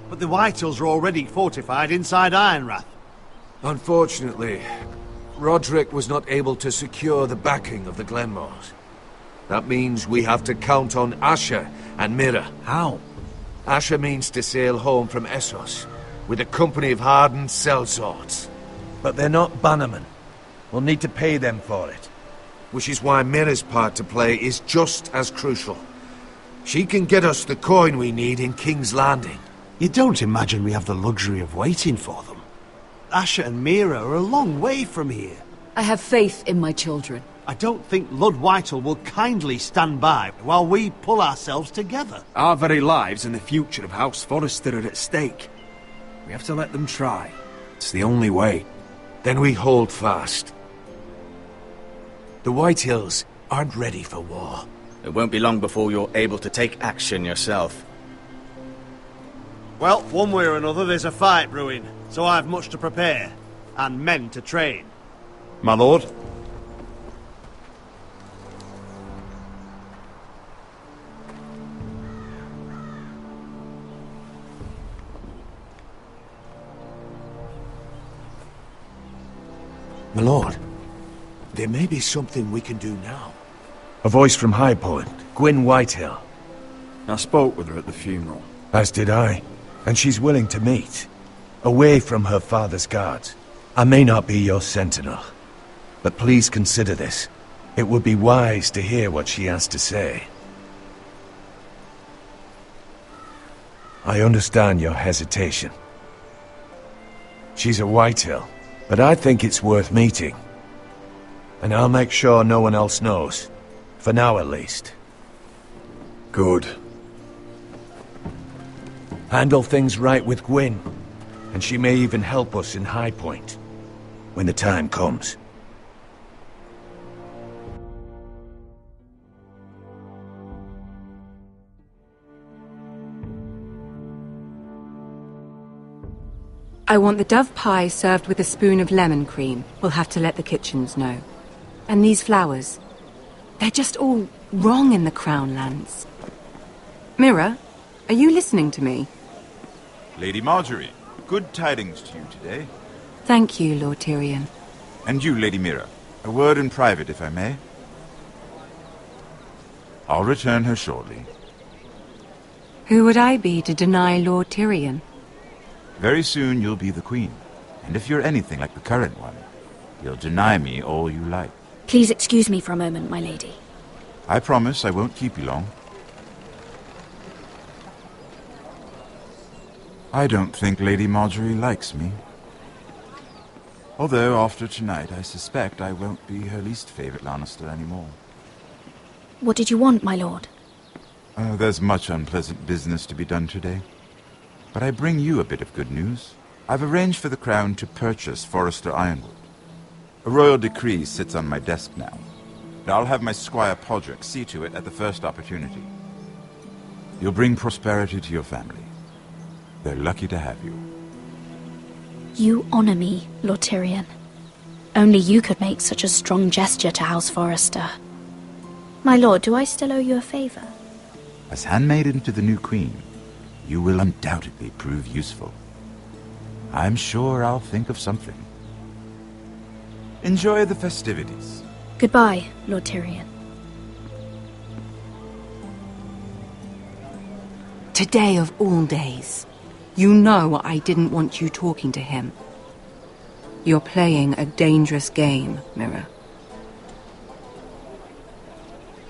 But the Whitehills are already fortified inside Ironrath. Unfortunately, Roderick was not able to secure the backing of the Glenmores. That means we have to count on Asher and Mira. How? Asher means to sail home from Essos with a company of hardened sellswords. But they're not bannermen. We'll need to pay them for it. Which is why Mira's part to play is just as crucial. She can get us the coin we need in King's Landing. You don't imagine we have the luxury of waiting for them? Asher and Mira are a long way from here. I have faith in my children. I don't think Lord Whitehill will kindly stand by while we pull ourselves together. Our very lives and the future of House Forrester are at stake. We have to let them try. It's the only way. Then we hold fast. The Whitehills aren't ready for war. It won't be long before you're able to take action yourself. Well, one way or another there's a fight brewing, so I've much to prepare, and men to train. My lord? My lord, there may be something we can do now. A voice from High Point, Gwyn Whitehill. I spoke with her at the funeral. As did I. And she's willing to meet. Away from her father's guards. I may not be your sentinel, but please consider this. It would be wise to hear what she has to say. I understand your hesitation. She's a Whitehill, but I think it's worth meeting. And I'll make sure no one else knows. For now, at least. Good. Handle things right with Gwyn, and she may even help us in High Point, when the time comes. I want the dove pie served with a spoon of lemon cream. We'll have to let the kitchens know. And these flowers. They're just all wrong in the Crown lands. Mira, are you listening to me? Lady Marjorie, good tidings to you today. Thank you, Lord Tyrion. And you, Lady Mira. A word in private, if I may. I'll return her shortly. Who would I be to deny Lord Tyrion? Very soon you'll be the queen. And if you're anything like the current one, you'll deny me all you like. Please excuse me for a moment, my lady. I promise I won't keep you long. I don't think Lady Marjorie likes me. Although after tonight I suspect I won't be her least favorite Lannister anymore. What did you want, my lord? There's much unpleasant business to be done today. But I bring you a bit of good news. I've arranged for the Crown to purchase Forrester Ironwood. A royal decree sits on my desk now. And I'll have my squire Podrick see to it at the first opportunity. You'll bring prosperity to your family. They're lucky to have you. You honor me, Lord Tyrion. Only you could make such a strong gesture to House Forrester. My lord, do I still owe you a favor? As handmaiden to the new queen, you will undoubtedly prove useful. I'm sure I'll think of something. Enjoy the festivities. Goodbye, Lord Tyrion. Today of all days. You know I didn't want you talking to him. You're playing a dangerous game, Mira.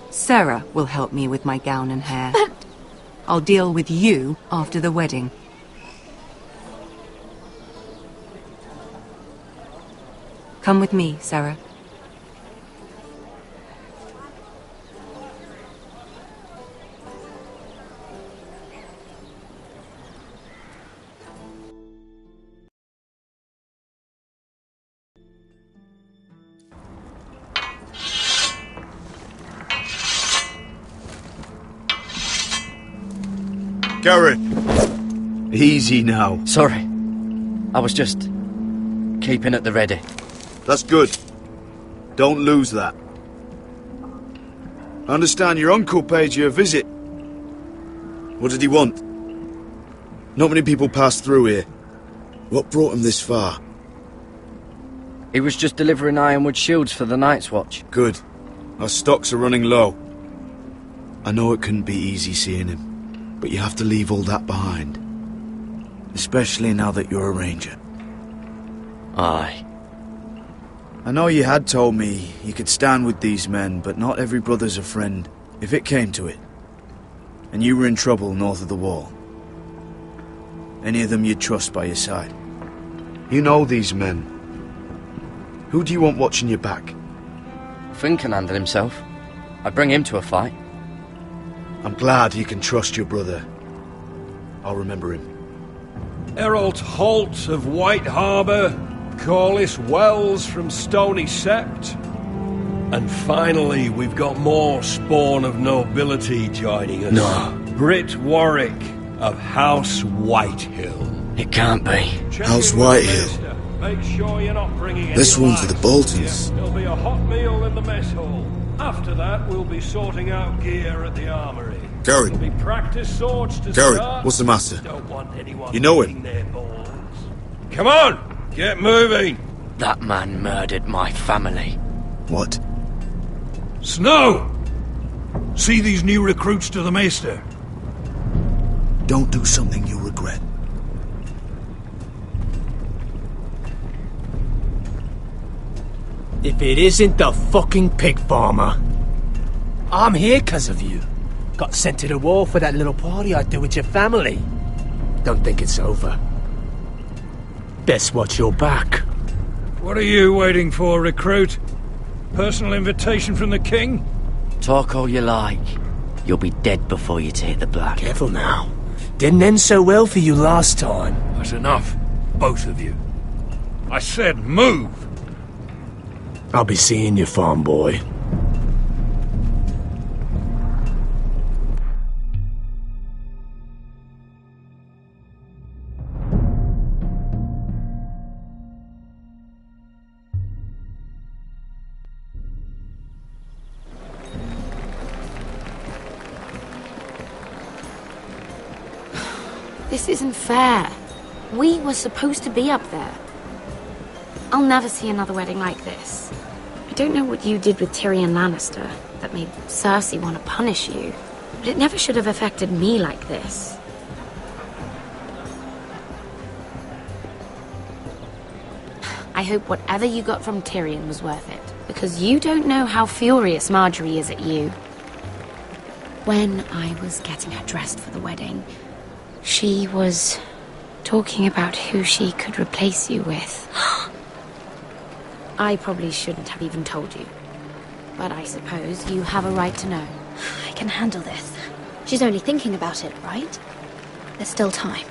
Sarah will help me with my gown and hair. But... I'll deal with you after the wedding. Come with me, Sarah. Garrett! Easy now. Sorry. I was just keeping at the ready. That's good. Don't lose that. I understand your uncle paid you a visit. What did he want? Not many people pass through here. What brought him this far? He was just delivering ironwood shields for the Night's Watch. Good. Our stocks are running low. I know it couldn't be easy seeing him, but you have to leave all that behind. Especially now that you're a ranger. Aye. I know you had told me you could stand with these men, but not every brother's a friend, if it came to it. And you were in trouble north of the wall. Any of them you'd trust by your side. You know these men. Who do you want watching your back? Finn can handle himself. I'd bring him to a fight. I'm glad you can trust your brother. I'll remember him. Errol Holt of White Harbour, Corliss Wells from Stony Sept. And finally, we've got more spawn of nobility joining us. No. Britt Warwick of House Whitehill. It can't be. House Whitehill. Make sure you're not bringing This any one's for the Boltons. There'll be a hot meal in the mess hall. After that, we'll be sorting out gear at the armory. Garrett. There'll be practice swords to Garrett, start. what's the matter? Don't want anyone You know him? eating their balls. Come on, get moving. That man murdered my family. What? Snow! See these new recruits to the Maester. Don't do something you'll regret. If it isn't the fucking pig farmer. I'm here 'cause of you. Got sent to the war for that little party I do with your family. Don't think it's over. Best watch your back. What are you waiting for, recruit? Personal invitation from the king? Talk all you like. You'll be dead before you take the black. Careful now. Didn't end so well for you last time. That's enough, both of you. I said move! I'll be seeing you, farm boy. This isn't fair. We were supposed to be up there. I'll never see another wedding like this. I don't know what you did with Tyrion Lannister that made Cersei want to punish you, but it never should have affected me like this. I hope whatever you got from Tyrion was worth it, because you don't know how furious Marjorie is at you. When I was getting her dressed for the wedding, she was talking about who she could replace you with. I probably shouldn't have even told you, but I suppose you have a right to know. I can handle this. She's only thinking about it, right? There's still time.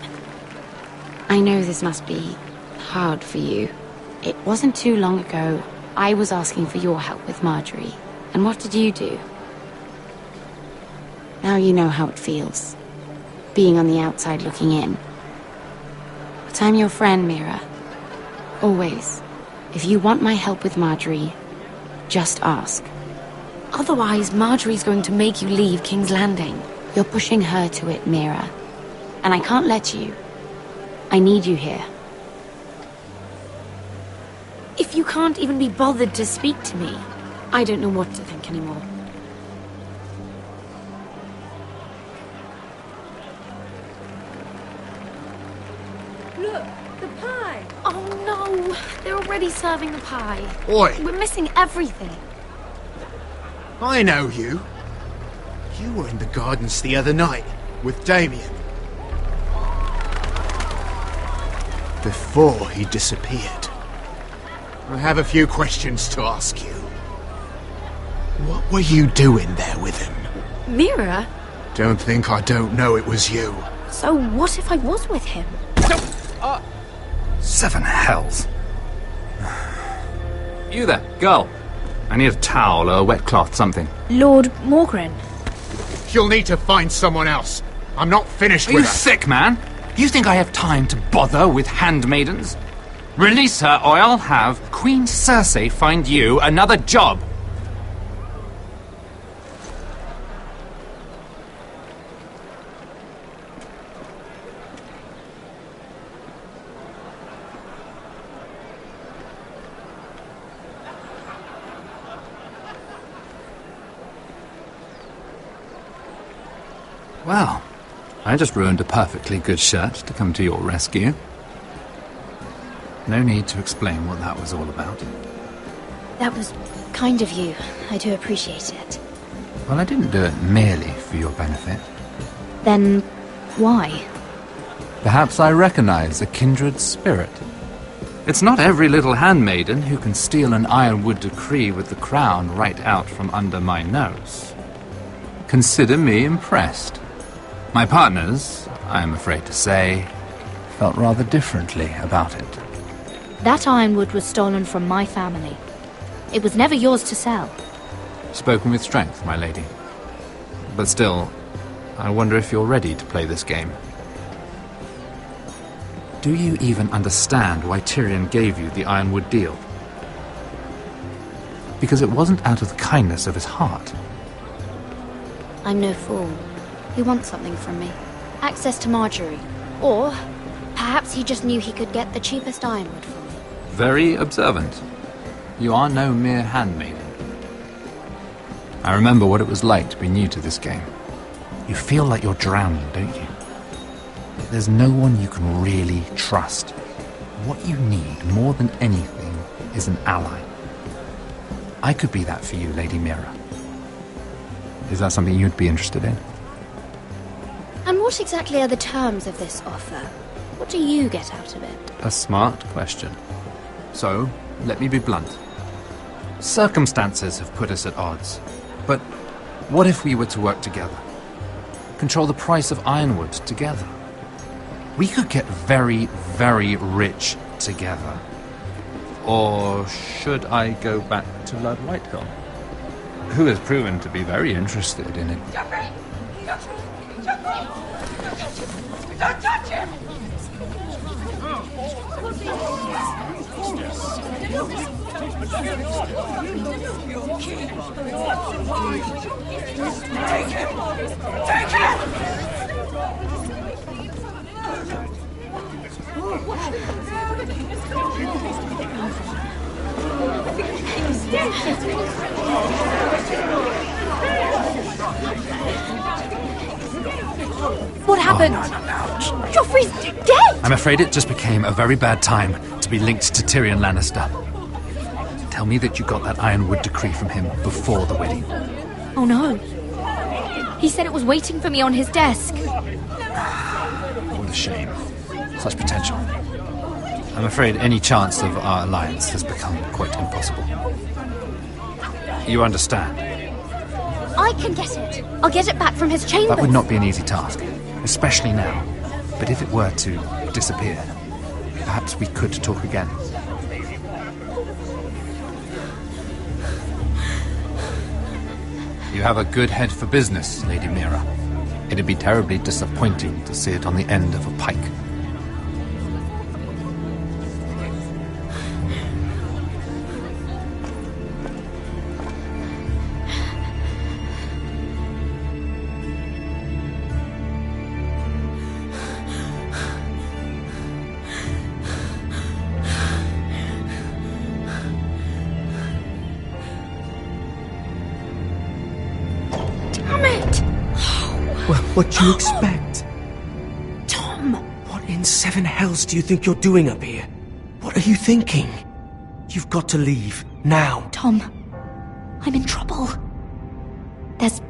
I know this must be hard for you. It wasn't too long ago I was asking for your help with Marjorie. And what did you do? Now you know how it feels, being on the outside looking in. But I'm your friend, Mira. Always. If you want my help with Marjorie, just ask. Otherwise, Marjorie's going to make you leave King's Landing. You're pushing her to it, Mira. And I can't let you. I need you here. If you can't even be bothered to speak to me, I don't know what to think anymore. Look, the pie! Oh no! They're already serving the pie. Oi! We're missing everything. I know you. You were in the gardens the other night with Damien. Before he disappeared. I have a few questions to ask you. What were you doing there with him? Mira? Don't think I don't know it was you. So what if I was with him? Seven hells. You there, girl. I need a towel or a wet cloth, something. Lord Morgren. You'll need to find someone else. I'm not finished Are with you her. sick, man? You think I have time to bother with handmaidens? Release her, or I'll have Queen Cersei find you another job. Well, I just ruined a perfectly good shirt to come to your rescue. No need to explain what that was all about. That was kind of you. I do appreciate it. Well, I didn't do it merely for your benefit. Then, why? Perhaps I recognize a kindred spirit. It's not every little handmaiden who can steal an ironwood decree with the crown right out from under my nose. Consider me impressed. My partners, I am afraid to say, felt rather differently about it. That ironwood was stolen from my family. It was never yours to sell. Spoken with strength, my lady. But still, I wonder if you're ready to play this game. Do you even understand why Tyrion gave you the ironwood deal? Because it wasn't out of the kindness of his heart. I'm no fool. He wants something from me. Access to Marjorie. Or perhaps he just knew he could get the cheapest ironwood from me. Very observant. You are no mere handmaiden. I remember what it was like to be new to this game. You feel like you're drowning, don't you? There's no one you can really trust. What you need, more than anything, is an ally. I could be that for you, Lady Mira. Is that something you'd be interested in? And what exactly are the terms of this offer? What do you get out of it? A smart question. So, let me be blunt. Circumstances have put us at odds. But what if we were to work together? Control the price of ironwood together? We could get very, very rich together. Or should I go back to Lord Whitehill, who has proven to be very interested in it? Don't touch him! Take him! Take him! What happened? Joffrey's dead! I'm afraid it just became a very bad time to be linked to Tyrion Lannister. Tell me that you got that ironwood decree from him before the wedding. Oh no. He said it was waiting for me on his desk. What a shame. Such potential. I'm afraid any chance of our alliance has become quite impossible. You understand? I can get it. I'll get it back from his chambers. That would not be an easy task, especially now. But if it were to disappear, perhaps we could talk again. You have a good head for business, Lady Mira. It'd be terribly disappointing to see it on the end of a pike. What do you expect? Tom! What in seven hells do you think you're doing up here? What are you thinking? You've got to leave, now. Tom, I'm in trouble. There's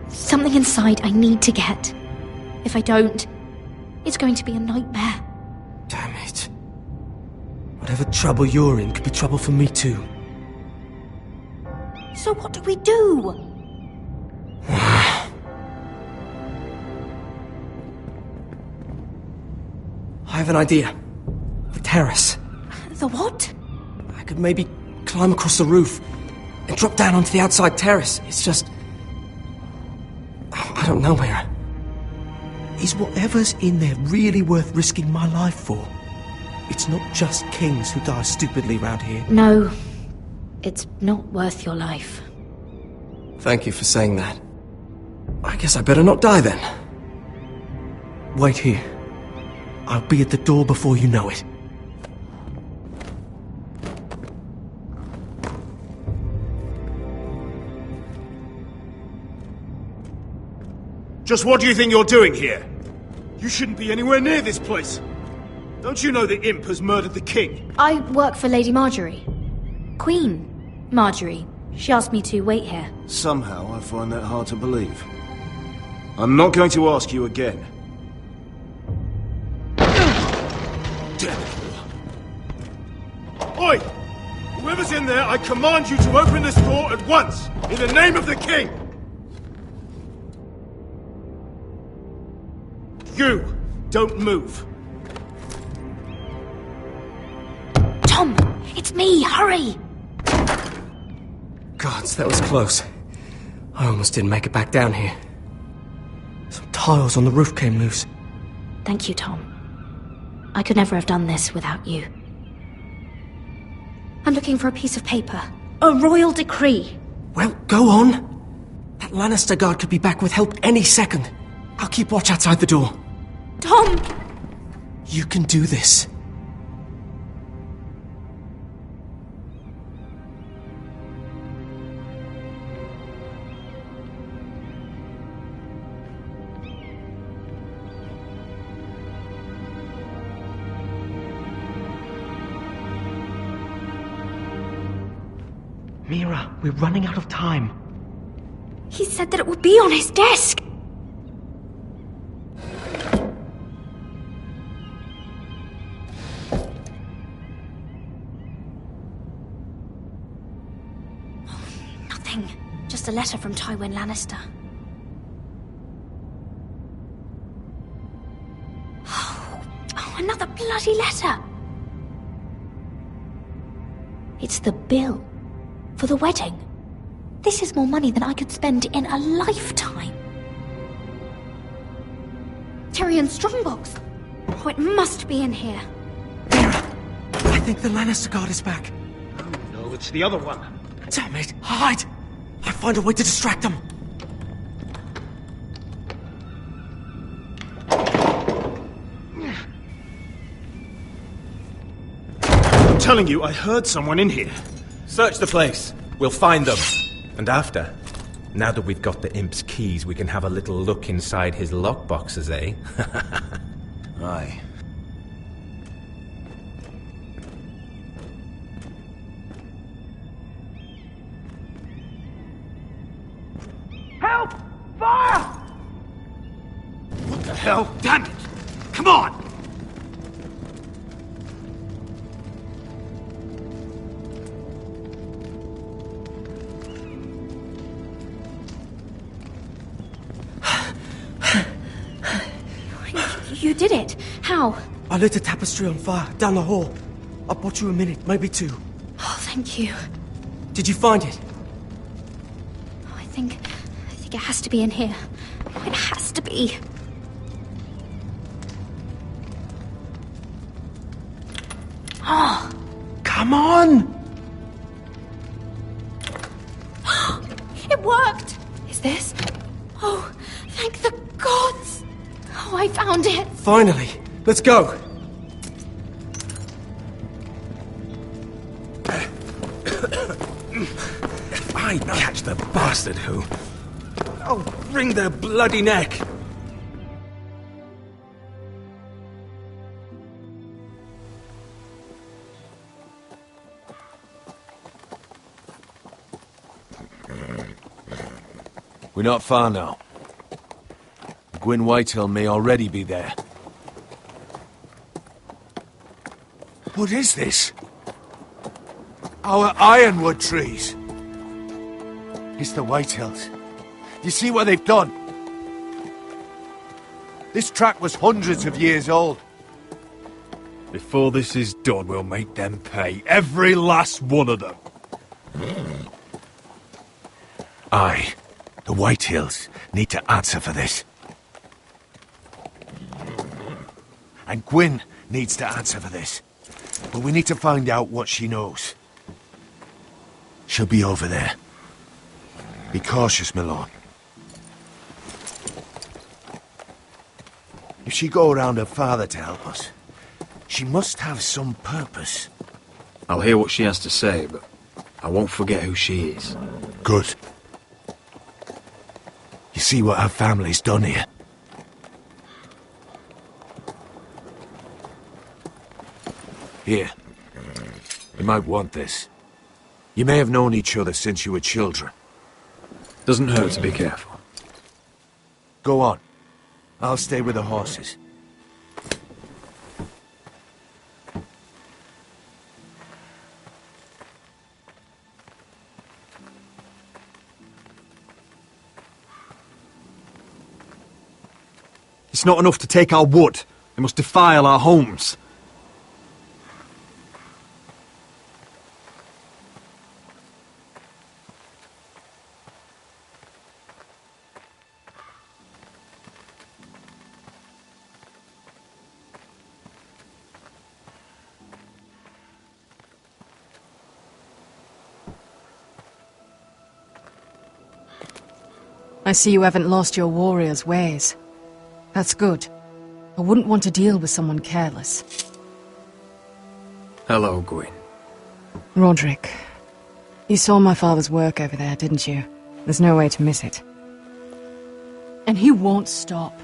something inside I need to get. If I don't, it's going to be a nightmare. Damn it. Whatever trouble you're in could be trouble for me too. So what do we do? I have an idea. The terrace. The what? I could maybe climb across the roof and drop down onto the outside terrace. It's just... I don't know, Mira. Is whatever's in there really worth risking my life for? It's not just kings who die stupidly round here. No, it's not worth your life. Thank you for saying that. I guess I better not die then. Wait here. I'll be at the door before you know it. Just what do you think you're doing here? You shouldn't be anywhere near this place. Don't you know the imp has murdered the king? I work for Lady Marjorie. Queen Marjorie. She asked me to wait here. Somehow I find that hard to believe. I'm not going to ask you again. Damn it all. Oi! Whoever's in there, I command you to open this door at once! In the name of the king! You! Don't move! Tom! It's me! Hurry! Gods, that was close. I almost didn't make it back down here. Some tiles on the roof came loose. Thank you, Tom. I could never have done this without you. I'm looking for a piece of paper. A royal decree. Well, go on. That Lannister guard could be back with help any second. I'll keep watch outside the door. Tom! You can do this. Mira, we're running out of time. He said that it would be on his desk. Nothing. Just a letter from Tywin Lannister. Oh, another bloody letter. It's the bill. For the wedding. This is more money than I could spend in a lifetime. Tyrion's strongbox. Oh, it must be in here. I think the Lannister guard is back. No, it's the other one. Damn it! Hide! I'll find a way to distract them. I'm telling you, I heard someone in here. Search the place. We'll find them. And after, now that we've got the imp's keys, we can have a little look inside his lockboxes, eh? Aye. Help! Fire! What the hell? Damn it! Come on! You did it. How? I lit a tapestry on fire down the hall. I bought you a minute, maybe two. Oh, thank you. Did you find it? Oh, I think it has to be in here. Oh, it has to be. Oh. Come on! It worked! Is this? Oh, thank the gods! Oh, I found it! Finally! Let's go! I catch the bastard who... I'll wring their bloody neck! We're not far now. Gwyn Whitehill may already be there. What is this? Our ironwood trees. It's the Whitehills. You see what they've done? This track was hundreds of years old. Before this is done, we'll make them pay. Every last one of them. Aye. The Whitehills need to answer for this. and Gwyn needs to answer for this. But we need to find out what she knows. She'll be over there. Be cautious, my lord. If she go around her father to help us, she must have some purpose. I'll hear what she has to say, but I won't forget who she is. Good. You see what our family's done here? Here. You might want this. You may have known each other since you were children. Doesn't hurt to be careful. Go on. I'll stay with the horses. It's not enough to take our wood. They must defile our homes. I see you haven't lost your warrior's ways. That's good. I wouldn't want to deal with someone careless. Hello, Gwyn. Roderick, you saw my father's work over there, didn't you? There's no way to miss it. And he won't stop.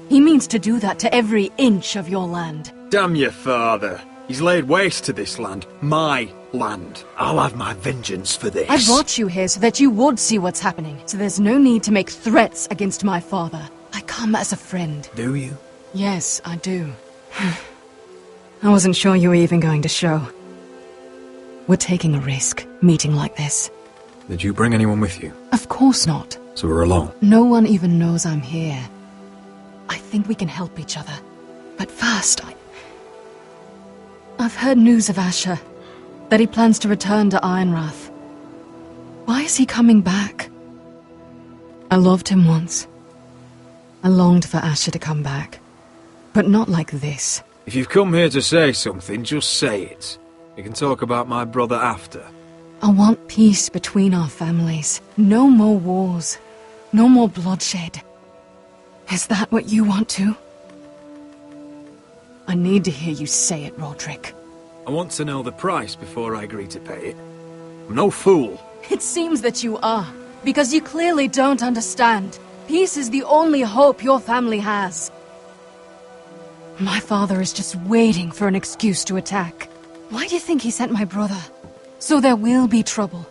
He means to do that to every inch of your land. Damn your father. He's laid waste to this land. My land. I'll have my vengeance for this. I brought you here so that you would see what's happening. So there's no need to make threats against my father. I come as a friend. Do you? Yes, I do. I wasn't sure you were even going to show. We're taking a risk, meeting like this. Did you bring anyone with you? Of course not. So we're alone? No one even knows I'm here. I think we can help each other. But first, I've heard news of Asher. That he plans to return to Ironrath. Why is he coming back? I loved him once. I longed for Asher to come back. But not like this. If you've come here to say something, just say it. We can talk about my brother after. I want peace between our families. No more wars. No more bloodshed. Is that what you want too? I need to hear you say it, Roderick. I want to know the price before I agree to pay it. I'm no fool. It seems that you are, because you clearly don't understand. Peace is the only hope your family has. My father is just waiting for an excuse to attack. Why do you think he sent my brother? So there will be trouble.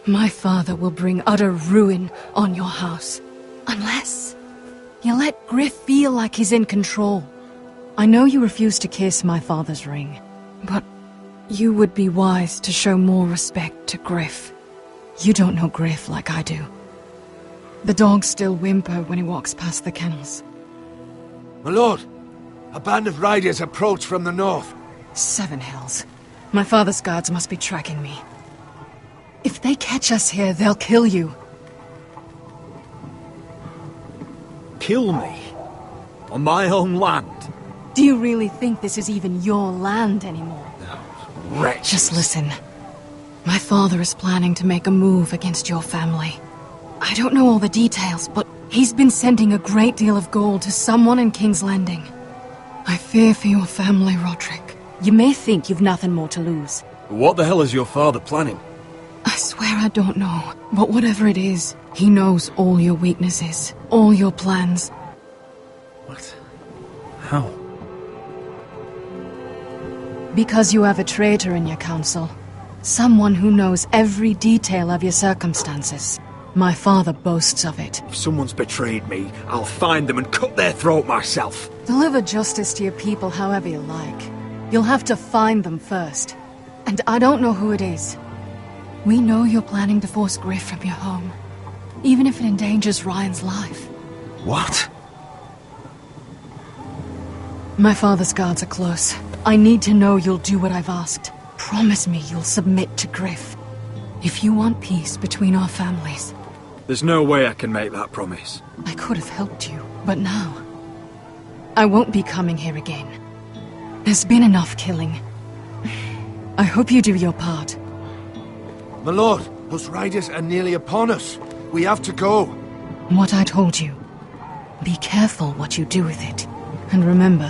My father will bring utter ruin on your house. Unless you let Griff feel like he's in control. I know you refuse to kiss my father's ring, but you would be wise to show more respect to Griff. You don't know Griff like I do. The dogs still whimper when he walks past the kennels. My lord, a band of riders approach from the north. 7 Hells. My father's guards must be tracking me. If they catch us here, they'll kill you. Kill me? On my own land? Do you really think this is even your land anymore? No, wretch. Just listen. My father is planning to make a move against your family. I don't know all the details, but he's been sending a great deal of gold to someone in King's Landing. I fear for your family, Roderick. You may think you've nothing more to lose. What the hell is your father planning? I swear I don't know, but whatever it is, he knows all your weaknesses, all your plans. What? How? Because you have a traitor in your council. Someone who knows every detail of your circumstances. My father boasts of it. If someone's betrayed me, I'll find them and cut their throat myself. Deliver justice to your people however you like. You'll have to find them first. And I don't know who it is. We know you're planning to force Griff from your home. Even if it endangers Ryan's life. What? My father's guards are close. I need to know you'll do what I've asked. Promise me you'll submit to Griff. If you want peace between our families. There's no way I can make that promise. I could have helped you, but now... I won't be coming here again. There's been enough killing. I hope you do your part. My lord, those riders are nearly upon us. We have to go. What I told you. Be careful what you do with it. And remember,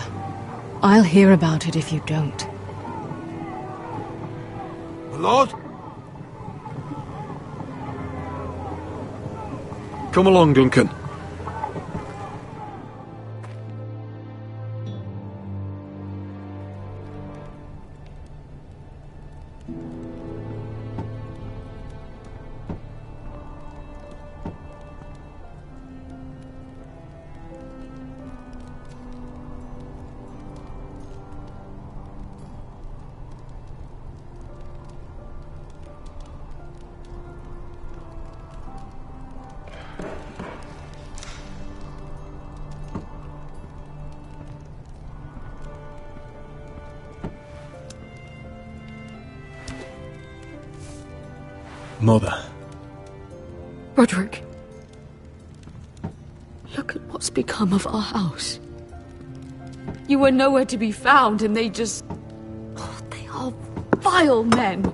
I'll hear about it if you don't. My lord? Come along, Duncan. Mother. Roderick. Look at what's become of our house. You were nowhere to be found, and they just... Oh, they are vile men.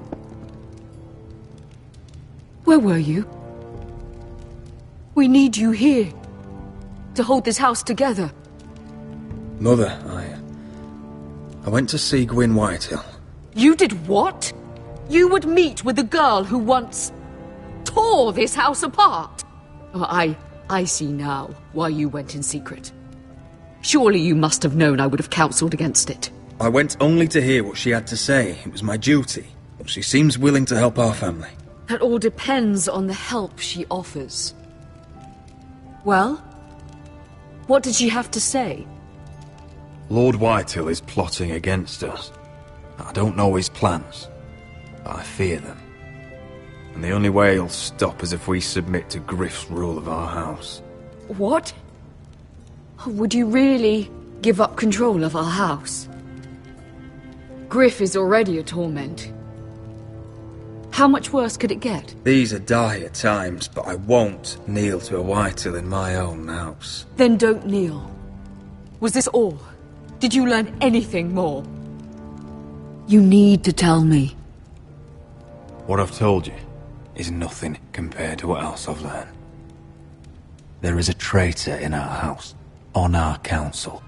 Where were you? We need you here. To hold this house together. Mother, I went to see Gwyn Whitehill. You did what? You would meet with the girl who once tore this house apart. Oh, I see now why you went in secret. Surely you must have known I would have counselled against it. I went only to hear what she had to say. It was my duty. But she seems willing to help our family. That all depends on the help she offers. Well, what did she have to say? Lord Whitehill is plotting against us. I don't know his plans, but I fear them. And the only way he'll stop is if we submit to Griff's rule of our house. What? Would you really give up control of our house? Griff is already a torment. How much worse could it get? These are dire times, but I won't kneel to a Whitehill in my own house. Then don't kneel. Was this all? Did you learn anything more? You need to tell me. What I've told you is nothing compared to what else I've learned. There is a traitor in our house, on our council.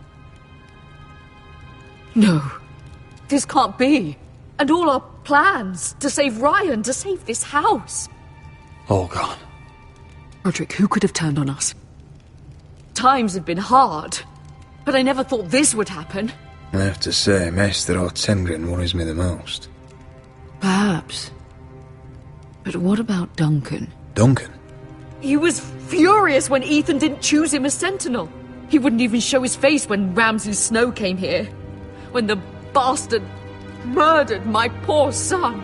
No, this can't be. And all our plans to save Ryan, to save this house. All gone. Roderick, who could have turned on us? Times have been hard, but I never thought this would happen. I have to say, Maester Ortengren worries me the most. Perhaps. But what about Duncan? Duncan? He was furious when Ethan didn't choose him as Sentinel. He wouldn't even show his face when Ramsay Snow came here. When the bastard murdered my poor son.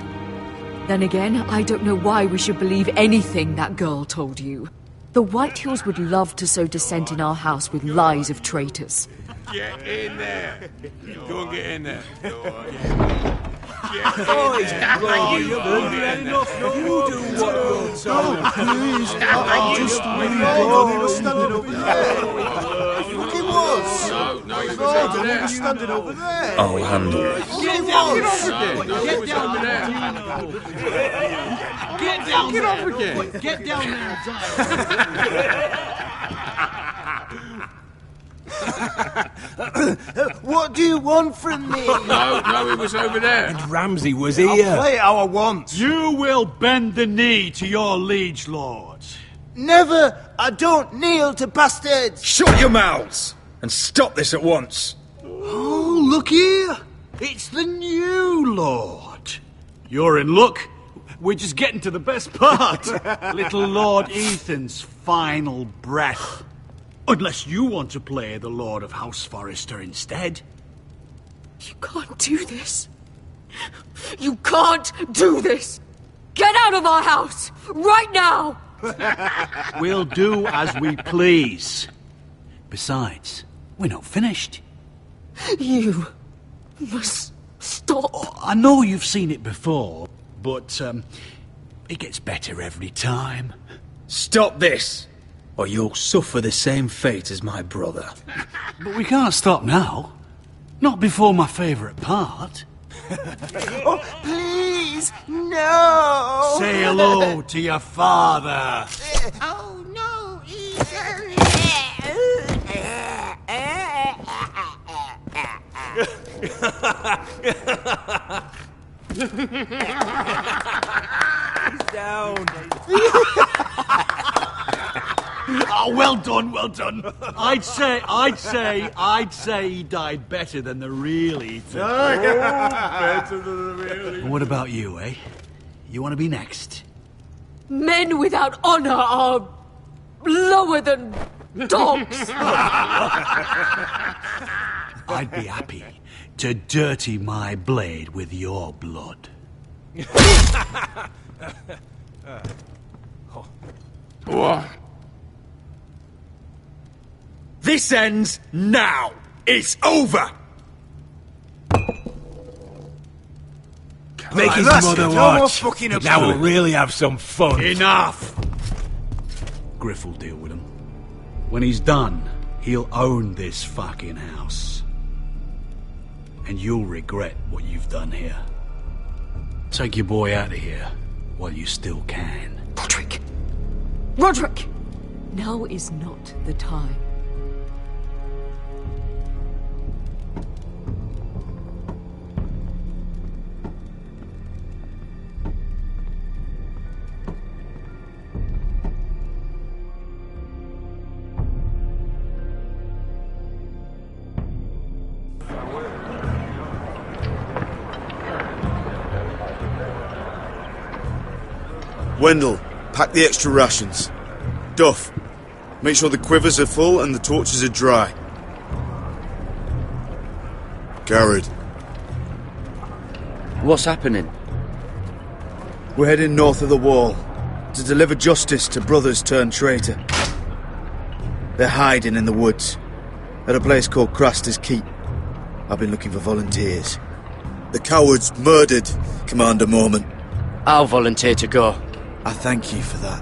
Then again, I don't know why we should believe anything that girl told you. The Whitehills would love to sow dissent in our house with lies of traitors. Get in there. Go and get in there. Oh, he's you've had enough. You do what you're told. Please, I'm just standing over there. He was. No, he was over there. Standing over there. I'll handle it. Get down. Get down there. Get down. Get off again. Get down there. What do you want from me? No, he was over there. And Ramsay was I'll here. play how I want. You will bend the knee to your liege lord. Never! I don't kneel to bastards! Shut your mouths! And stop this at once! Oh, look here! It's the new lord. You're in luck. We're just getting to the best part. Little Lord Ethan's final breath. Unless you want to play the Lord of House Forrester instead. You can't do this. You can't do this! Get out of our house! Right now! We'll do as we please. Besides, we're not finished. You must stop. Oh, I know you've seen it before, but it gets better every time. Stop this! or you'll suffer the same fate as my brother. But we can't stop now. Not before my favourite part. Oh, please, no! Say hello to your father. Oh, no, Ethan! Down. Oh, well done, well done. I'd say he died better than the real Ethan. Better than the real And what about you, eh? You want to be next? Men without honor are lower than dogs. I'd be happy to dirty my blade with your blood. What? This ends now! It's over! Make his mother watch. Now we'll really have some fun. Enough! Griff will deal with him. When he's done, he'll own this fucking house. And you'll regret what you've done here. Take your boy out of here while you still can. Roderick! Roderick! Now is not the time. Wendell, pack the extra rations. Duff, make sure the quivers are full and the torches are dry. Garrett. What's happening? We're heading north of the wall to deliver justice to brothers turned traitor. They're hiding in the woods at a place called Craster's Keep. I've been looking for volunteers. The cowards murdered Commander Mormont. I'll volunteer to go. I thank you for that.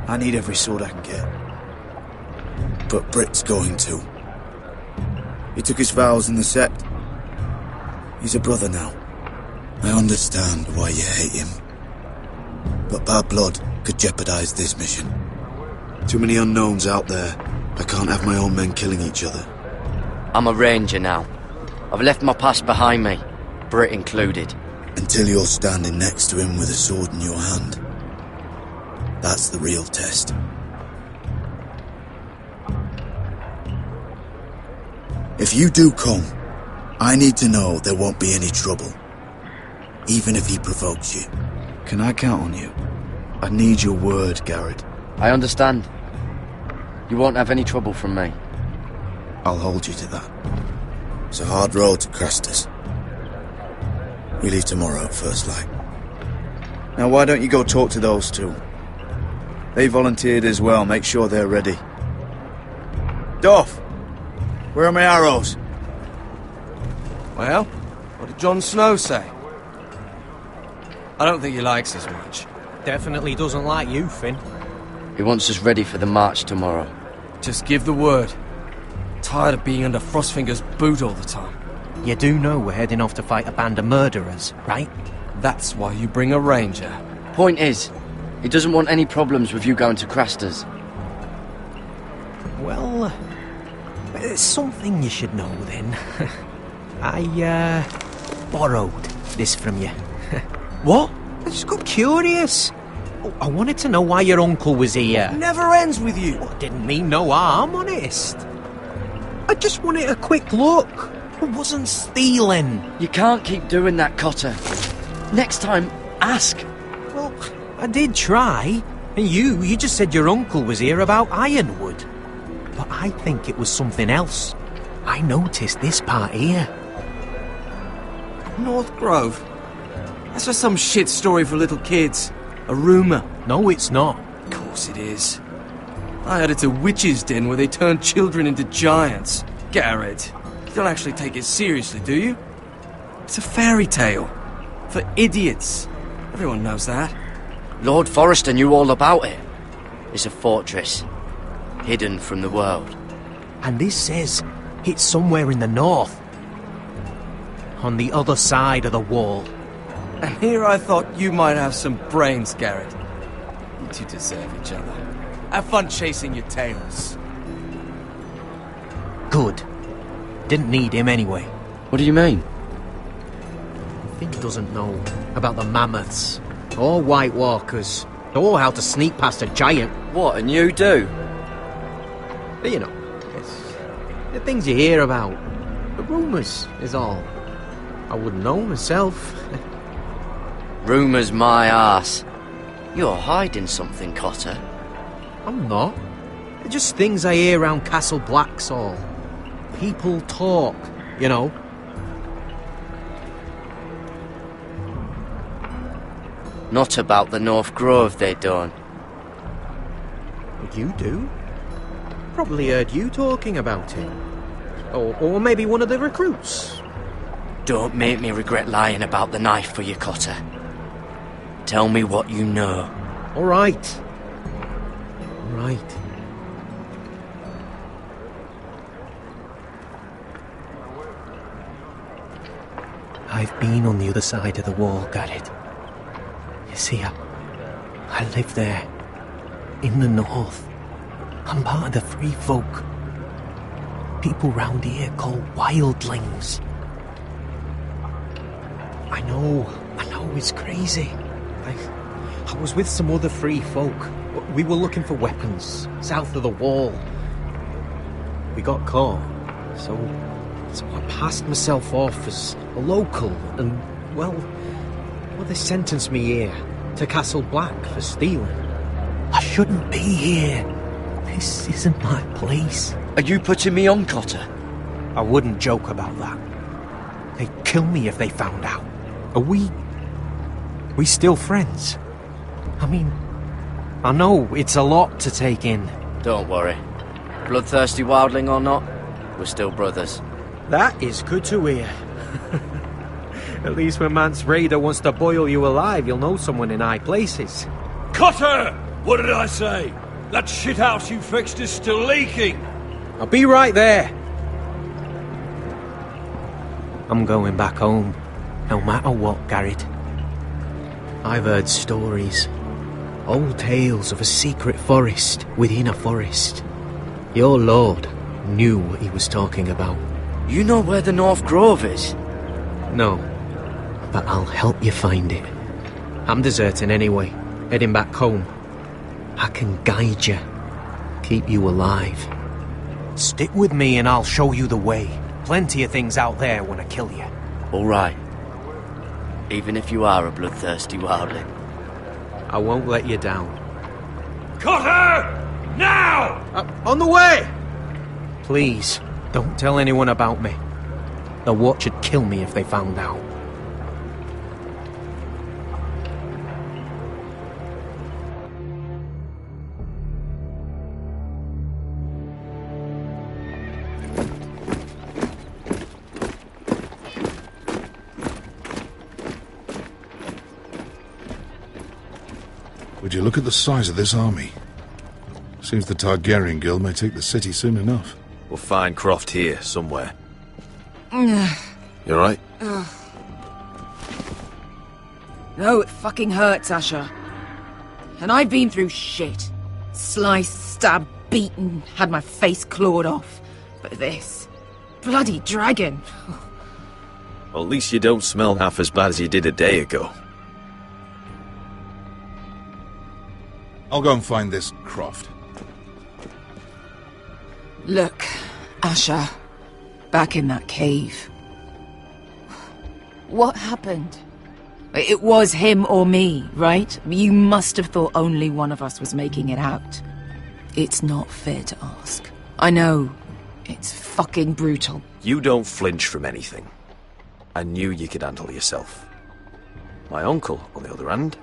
I need every sword I can get. But Britt's going too. He took his vows in the sect. He's a brother now. I understand why you hate him. But bad blood could jeopardize this mission. Too many unknowns out there. I can't have my own men killing each other. I'm a ranger now. I've left my past behind me, Britt included. Until you're standing next to him with a sword in your hand. That's the real test. If you do come, I need to know there won't be any trouble. Even if he provokes you. Can I count on you? I need your word, Garrett. I understand. You won't have any trouble from me. I'll hold you to that. It's a hard road to Craster's. We leave tomorrow at first light. Now why don't you go talk to those two? They volunteered as well, make sure they're ready. Duff! Where are my arrows? Well, what did Jon Snow say? I don't think he likes us much. Definitely doesn't like you, Finn. He wants us ready for the march tomorrow. Just give the word. Tired of being under Frostfinger's boot all the time. You do know we're heading off to fight a band of murderers, right? That's why you bring a ranger. Point is, he doesn't want any problems with you going to Craster's. Well, there's something you should know then. I, borrowed this from you. What? I just got curious. I wanted to know why your uncle was here. Never ends with you. I didn't mean no harm, honest. I just wanted a quick look. I wasn't stealing. You can't keep doing that, Cotter. Next time, ask. Well, I did try. And you just said your uncle was here about Ironwood. But I think it was something else. I noticed this part here. North Grove? That's just some shit story for little kids. A rumour. No, it's not. Of course it is. I heard it's a witch's den where they turn children into giants. Garrett, you don't actually take it seriously, do you? It's a fairy tale. For idiots. Everyone knows that. Lord Forrester knew all about it. It's a fortress. hidden from the world. And this says it's somewhere in the north. On the other side of the wall. And here I thought you might have some brains, Garrett. You two deserve each other. Have fun chasing your tails. Good. Didn't need him anyway. What do you mean? Finn doesn't know about the mammoths, or White Walkers, or how to sneak past a giant. What, and you do? But you know, it's the things you hear about. The rumours is all. I wouldn't know myself. Rumours my arse. You're hiding something, Cotter. I'm not. They're just things I hear around Castle Blacksall. People talk, you know. Not about the North Grove, they don't. You do? Probably heard you talking about it. Or maybe one of the recruits. Don't make me regret lying about the knife for you, Cotter. Tell me what you know. All right. All right. I've been on the other side of the wall, Garrett. You see, I live there. In the north. I'm part of the free folk. People round here call wildlings. I know, it's crazy. I was with some other free folk. We were looking for weapons, south of the wall. We got caught, so I passed myself off as a local, and, well, they sentenced me here, to Castle Black, for stealing. I shouldn't be here. This isn't my place. Are you putting me on, Cotter? I wouldn't joke about that. They'd kill me if they found out. Are we still friends? I mean, I know it's a lot to take in. Don't worry. Bloodthirsty wildling or not, we're still brothers. That is good to hear. At least when Mance Raider wants to boil you alive, you'll know someone in high places. Cotter! What did I say? That shithouse you fixed is still leaking! I'll be right there. I'm going back home, no matter what, Garrett. I've heard stories. Old tales of a secret forest within a forest. Your lord knew what he was talking about. You know where the North Grove is? No, but I'll help you find it. I'm deserting anyway, heading back home. I can guide you, keep you alive. Stick with me and I'll show you the way. Plenty of things out there when I kill you. All right. Even if you are a bloodthirsty wildling. I won't let you down. Cotter! Now! On the way! Please, don't tell anyone about me. The Watch would kill me if they found out. Would you look at the size of this army? Seems the Targaryen Guild may take the city soon enough. We'll find Croft here, somewhere. You alright? No, it fucking hurts, Asher. And I've been through shit. Sliced, stabbed, beaten, had my face clawed off. But this... bloody dragon. Well, at least you don't smell half as bad as you did a day ago. I'll go and find this Croft. Look, Asher. Back in that cave. What happened? It was him or me, right? You must have thought only one of us was making it out. It's not fair to ask. I know. It's fucking brutal. You don't flinch from anything. I knew you could handle yourself. My uncle, on the other hand...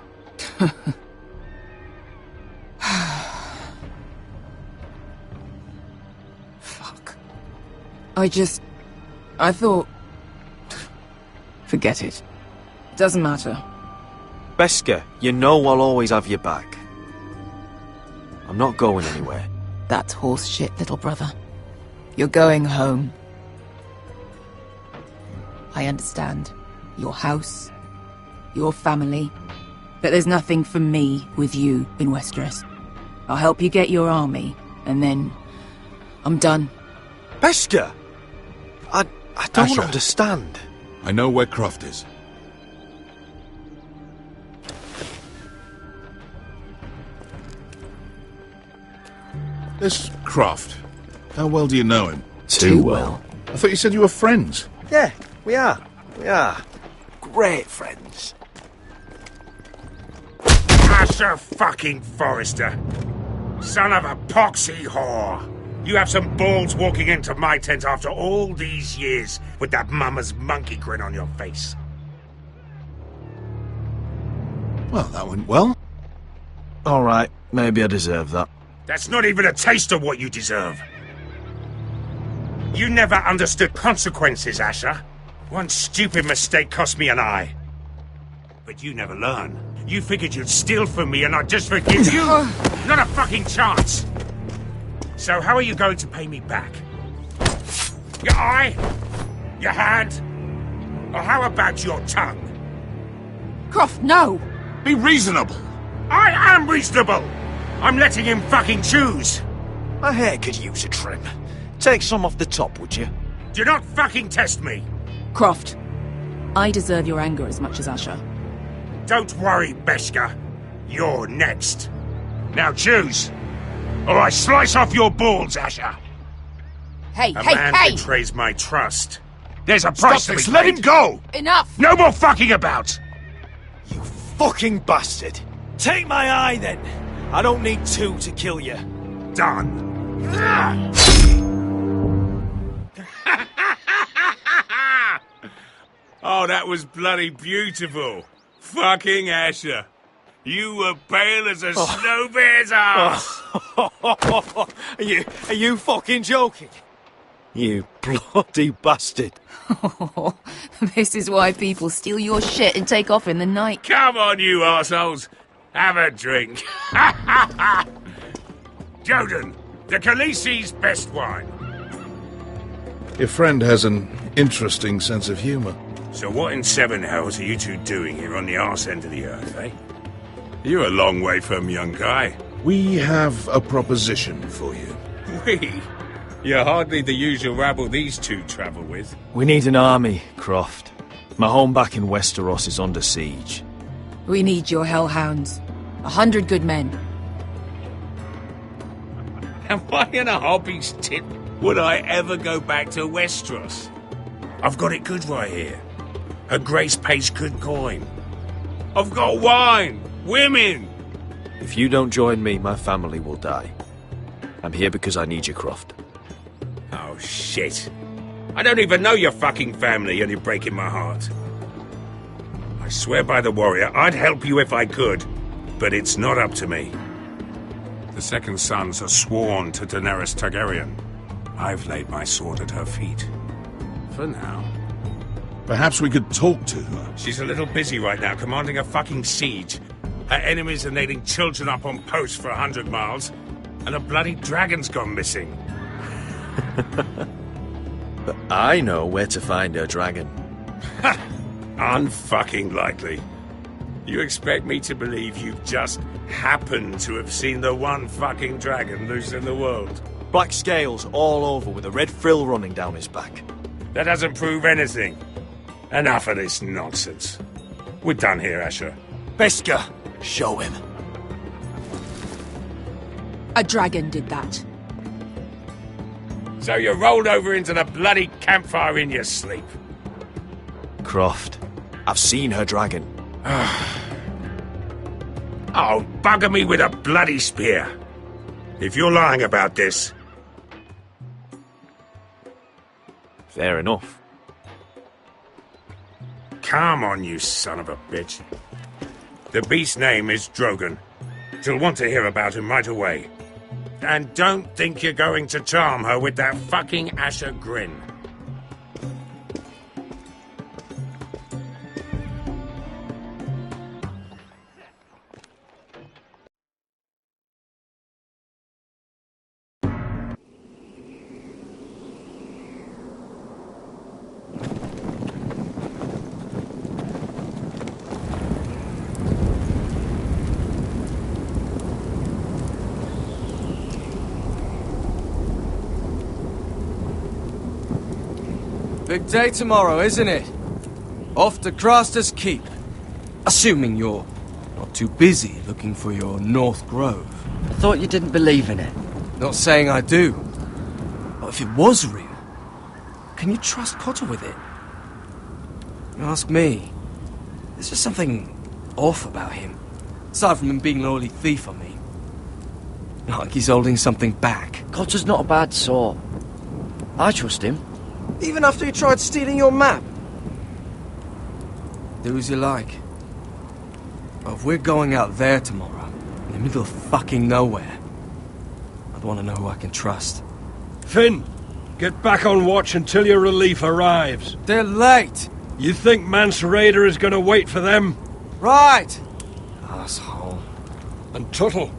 Fuck. I thought... Forget it. Doesn't matter. Beskar, you know I'll always have your back. I'm not going anywhere. That's horse shit, little brother. You're going home. I understand. Your house, your family. But there's nothing for me with you in Westeros. I'll help you get your army, and then I'm done. Beskha! I don't Asher. understand. I know where Croft is. This Croft, how well do you know him? Too well. I thought you said you were friends. Yeah, we are. We are. Great friends. Asher fucking Forrester. Son of a poxy whore. You have some balls walking into my tent after all these years with that mama's monkey grin on your face. Well, that went well. All right, maybe I deserve that. That's not even a taste of what you deserve. You never understood consequences, Asher. One stupid mistake cost me an eye. But you never learn. You figured you'd steal from me and I'd just forgive you? Not a fucking chance! So how are you going to pay me back? Your eye? Your hand? Or how about your tongue? Croft, no! Be reasonable! I am reasonable! I'm letting him fucking choose! My hair could use a trim. Take some off the top, would you? Do not fucking test me! Croft, I deserve your anger as much as Asher. Don't worry, Beskha. You're next. Now choose, or I slice off your balls, Asher. Hey, A hey, man hey! betrays my trust. There's a price to be Let him paid. go! Enough! No more fucking about! Fucking bastard! Take my eye, then! I don't need two to kill you. Done. Oh, that was bloody beautiful. Fucking Asher. You were pale as a snow bear's ass. Are you fucking joking? You bloody bastard. This is why people steal your shit and take off in the night. Come on, you arseholes. Have a drink. Joden, the Khaleesi's best wine. Your friend has an interesting sense of humour. So what in seven hells are you two doing here on the arse end of the earth, eh? You're a long way from, young guy. We have a proposition for you. We? You're hardly the usual rabble these two travel with. We need an army, Croft. My home back in Westeros is under siege. We need your hellhounds. 100 good men. And why in a hobby's tit would I ever go back to Westeros? I've got it good right here. Her Grace pays good coin. I've got wine, women. If you don't join me, my family will die. I'm here because I need you, Croft. Oh, shit. I don't even know your fucking family and you're breaking my heart. I swear by the warrior, I'd help you if I could, but it's not up to me. The second sons are sworn to Daenerys Targaryen. I've laid my sword at her feet. For now. Perhaps we could talk to her. She's a little busy right now, commanding a fucking siege. Her enemies are nailing children up on posts for 100 miles, and a bloody dragon's gone missing. But I know where to find her dragon. Ha! Unfucking likely. You expect me to believe you've just happened to have seen the one fucking dragon loose in the world? Black scales all over with a red frill running down his back. That doesn't prove anything. Enough of this nonsense. We're done here, Asher. Beskha, show him. A dragon did that. So you rolled over into the bloody campfire in your sleep. Croft, I've seen her dragon. Oh, bugger me with a bloody spear. If you're lying about this... Fair enough. Come on, you son of a bitch. The beast's name is Drogon. She'll want to hear about him right away. And don't think you're going to charm her with that fucking Asher grin. Big day tomorrow, isn't it? Off to Craster's Keep. Assuming you're not too busy looking for your North Grove. I thought you didn't believe in it. Not saying I do. But if it was real, can you trust Potter with it? You ask me. There's just something off about him. Aside from him being an early thief, I mean. Like he's holding something back. Cotter's not a bad sort. I trust him. Even after he tried stealing your map? Do as you like. But if we're going out there tomorrow, in the middle of fucking nowhere, I'd want to know who I can trust. Finn, get back on watch until your relief arrives. They're late! You think Mance Raider is going to wait for them? Right! Asshole. And Tuttle,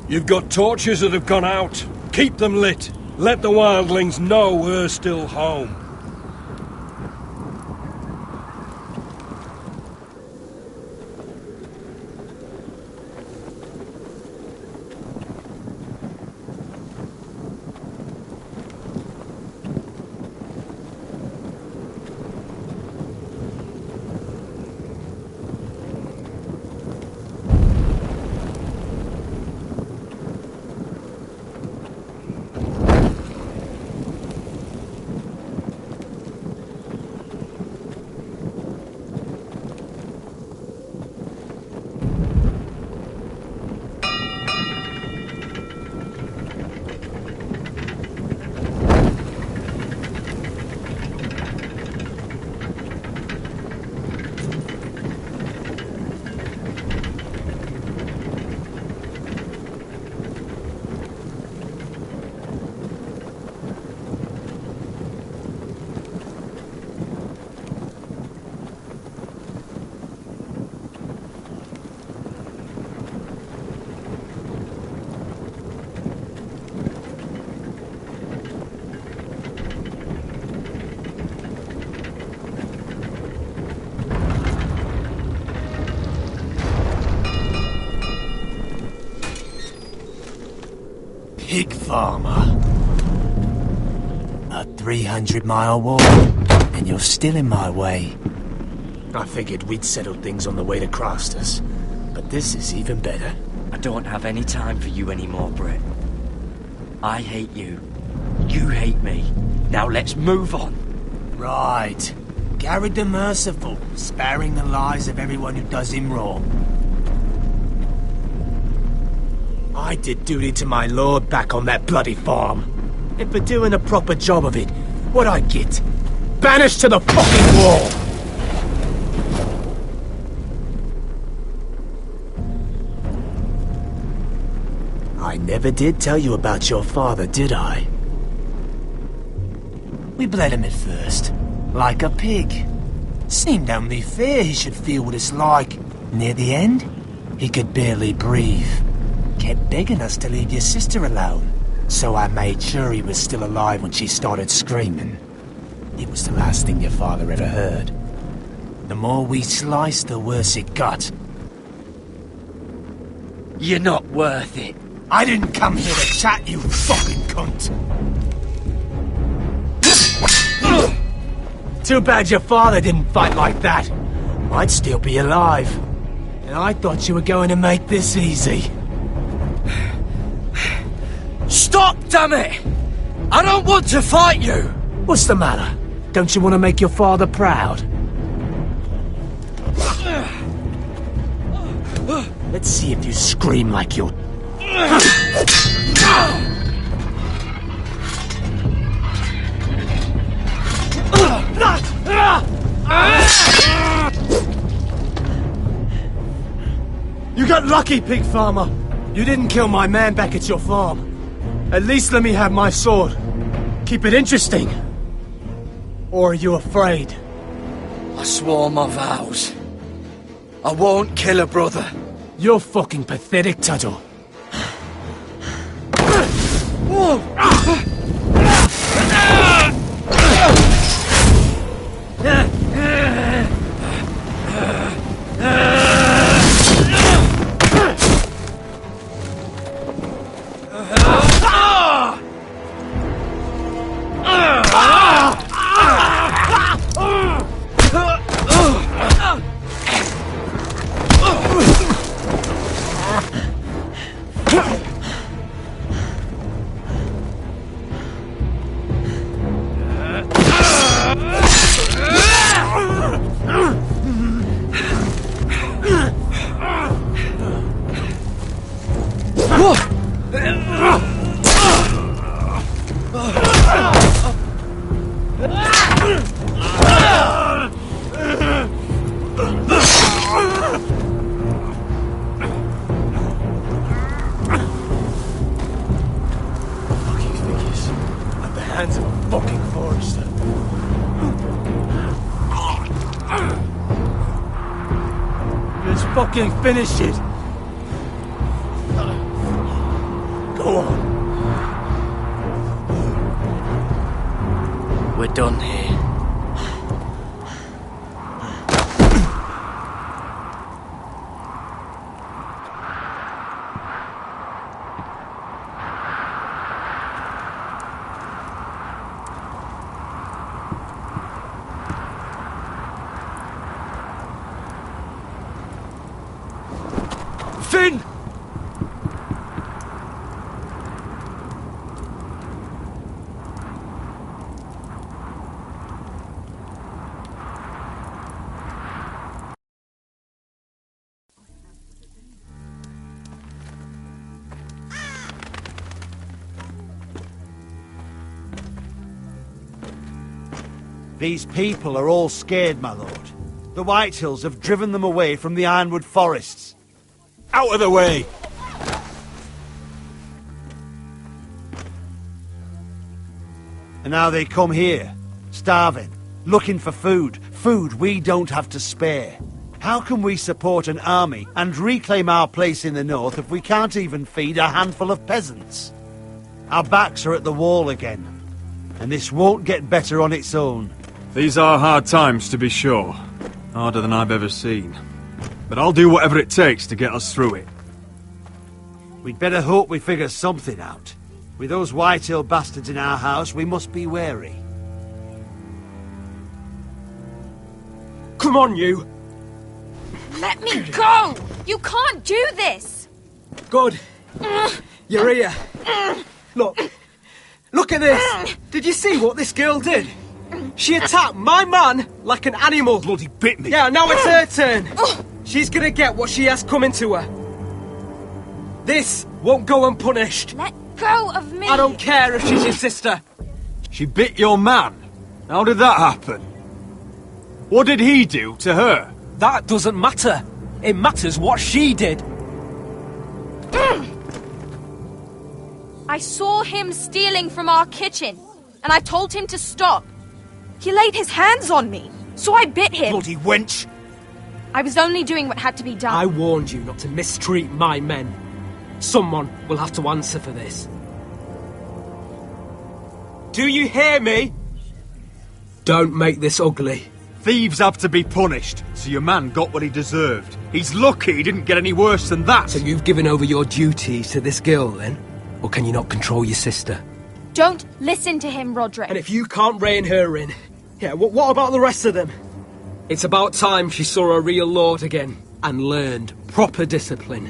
you've got torches that have gone out. Keep them lit. Let the wildlings know we're still home. Pig farmer. A 300-mile walk, and you're still in my way. I figured we'd settled things on the way to Craster's, but this is even better. I don't have any time for you anymore, Britt. I hate you. You hate me. Now let's move on. Right. Garrett the Merciful, sparing the lives of everyone who does him wrong. I did duty to my lord back on that bloody farm. And for doing a proper job of it, what'd I get? Banished to the fucking wall! I never did tell you about your father, did I? We bled him at first, like a pig. Seemed only fair he should feel what it's like. Near the end, he could barely breathe. Kept begging us to leave your sister alone, so I made sure he was still alive when she started screaming. It was the last thing your father ever heard. The more we sliced, the worse it got. You're not worth it. I didn't come here to chat, you fucking cunt! Too bad your father didn't fight like that. I'd still be alive. And I thought you were going to make this easy. Stop, damn it! I don't want to fight you! What's the matter? Don't you want to make your father proud? Let's see if you scream like you're... You got lucky, pig farmer. You didn't kill my man back at your farm. At least let me have my sword. Keep it interesting. Or are you afraid? I swore my vows. I won't kill a brother. You're fucking pathetic, Tuttle. fucking finish it. Go on. We're done here. Finn! These people are all scared, my lord. The Whitehills have driven them away from the Ironwood forests. Out of the way! And now they come here, starving, looking for food. Food we don't have to spare. How can we support an army and reclaim our place in the north if we can't even feed a handful of peasants? Our backs are at the wall again, and this won't get better on its own. These are hard times, to be sure. Harder than I've ever seen. But I'll do whatever it takes to get us through it. We'd better hope we figure something out. With those Whitehill bastards in our house, we must be wary. Come on, you! Let me go! You can't do this! Good. You're here. Look. Look at this! Did you see what this girl did? She attacked my man like an animal. Bloody bit me. Yeah, now it's her turn. She's gonna get what she has coming to her. This won't go unpunished. Let go of me! I don't care if she's your sister. She bit your man? How did that happen? What did he do to her? That doesn't matter. It matters what she did. I saw him stealing from our kitchen, and I told him to stop. He laid his hands on me, so I bit him. Bloody wench! I was only doing what had to be done. I warned you not to mistreat my men. Someone will have to answer for this. Do you hear me? Don't make this ugly. Thieves have to be punished, so your man got what he deserved. He's lucky he didn't get any worse than that. So you've given over your duties to this girl, then? Or can you not control your sister? Don't listen to him, Roderick. And if you can't rein her in, yeah, what about the rest of them? It's about time she saw a real lord again and learned proper discipline.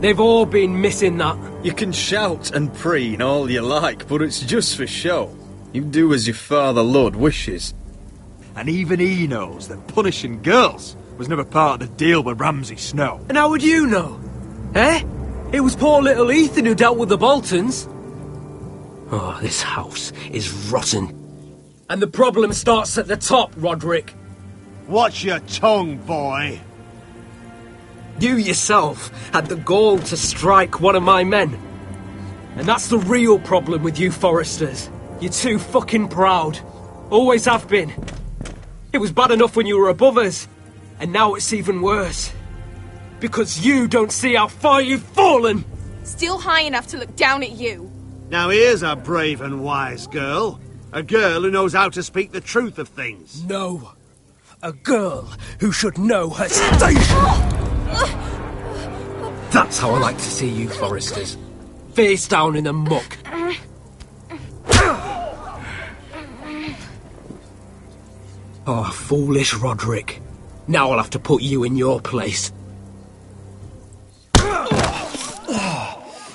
They've all been missing that. You can shout and preen all you like, but it's just for show. You do as your father Lord wishes. And even he knows that punishing girls was never part of the deal with Ramsay Snow. And how would you know? Eh? It was poor little Ethan who dealt with the Boltons. Oh, this house is rotten. And the problem starts at the top, Roderick. Watch your tongue, boy. You yourself had the gall to strike one of my men. And that's the real problem with you Foresters. You're too fucking proud. Always have been. It was bad enough when you were above us. And now it's even worse. Because you don't see how far you've fallen. Still high enough to look down at you. Now here's a brave and wise girl. A girl who knows how to speak the truth of things. No. A girl who should know her station. That's how I like to see you, Foresters. Face down in the muck. Oh, foolish Roderick. Now I'll have to put you in your place.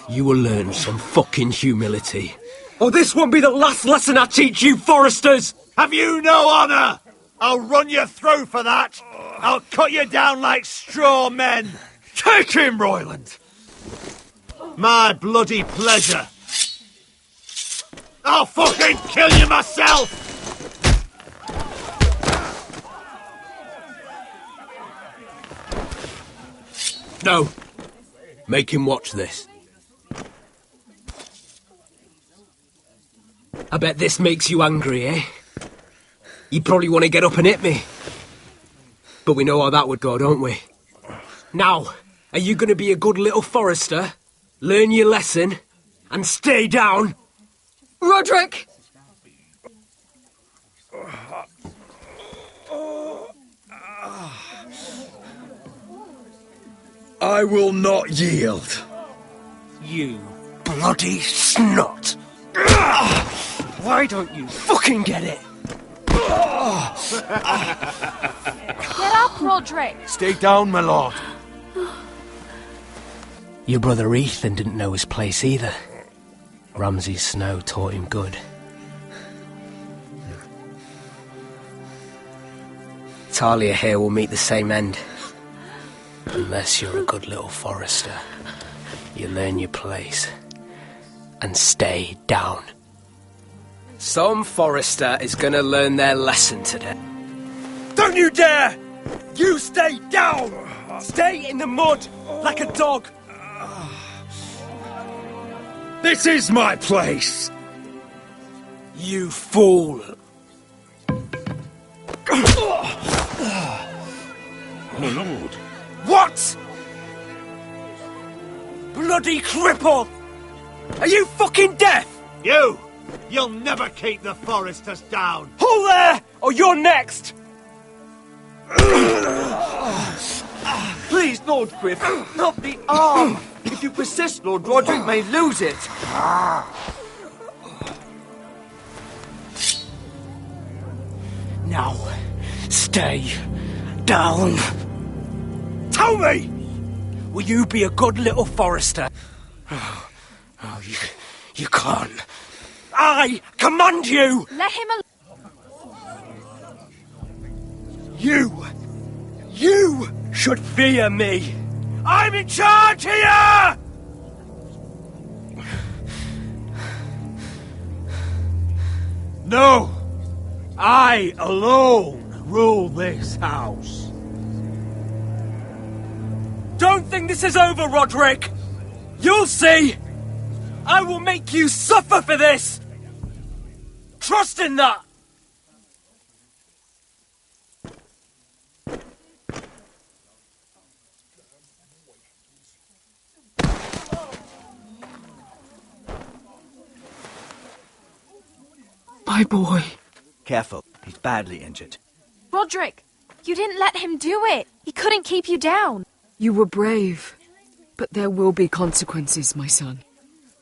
You will learn some fucking humility. Or this won't be the last lesson I teach you, Foresters! Have you no honour? I'll run you through for that. I'll cut you down like straw men. Take him, Royland! My bloody pleasure. I'll fucking kill you myself! No. Make him watch this. I bet this makes you angry, eh? You probably want to get up and hit me. But we know how that would go, don't we? Now, are you going to be a good little forester, learn your lesson, and stay down? Roderick! I will not yield. You bloody snot! Why don't you fucking get it? Get up, Roderick! Stay down, my lord. Your brother Ethan didn't know his place either. Ramsay's snow taught him good. Talia here will meet the same end. Unless you're a good little forester. You learn your place. And stay down. Some forester is gonna learn their lesson today. Don't you dare! You stay down! Stay in the mud, like a dog! This is my place! You fool! My lord. What? Bloody cripple! Are you fucking deaf? You'll never keep the foresters down! Hold there, or you're next! Please, Lord Griff, not the arm! If you persist, Lord Roderick may lose it. Now, stay down. Tell me! Will you be a good little forester? Oh, you can't. I command you! Let him alone. You should fear me. I'm in charge here! No! I alone rule this house. Don't think this is over, Roderick! You'll see! I will make you suffer for this! Trust in that! My boy. Careful, he's badly injured. Roderick, you didn't let him do it. He couldn't keep you down. You were brave. But there will be consequences, my son.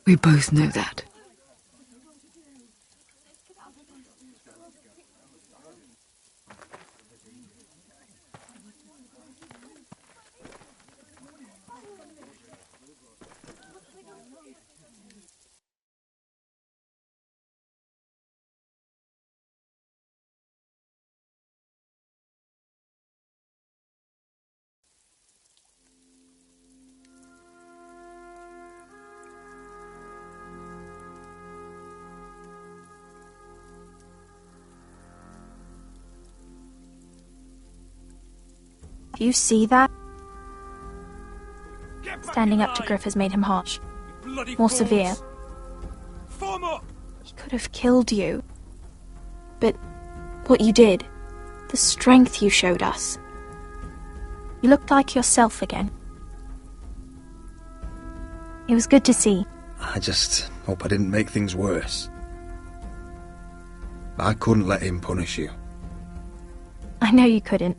We both know that. Do you see that? Standing up to Griff has made him harsh. More severe. He could have killed you. But what you did, the strength you showed us. You looked like yourself again. It was good to see. I just hope I didn't make things worse. I couldn't let him punish you. I know you couldn't.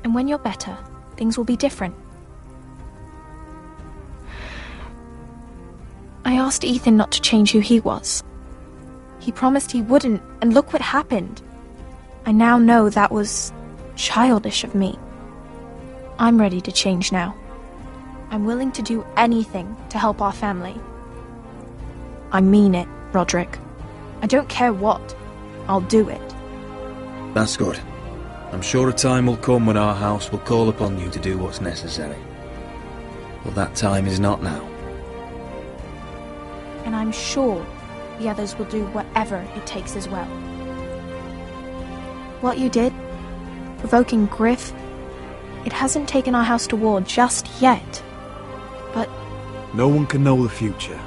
And when you're better, things will be different. I asked Ethan not to change who he was. He promised he wouldn't, and look what happened. I now know that was childish of me. I'm ready to change now. I'm willing to do anything to help our family. I mean it, Roderick. I don't care what. I'll do it. That's good. I'm sure a time will come when our house will call upon you to do what's necessary. But that time is not now. And I'm sure the others will do whatever it takes as well. What you did, provoking Griff, it hasn't taken our house to war just yet. But no one can know the future.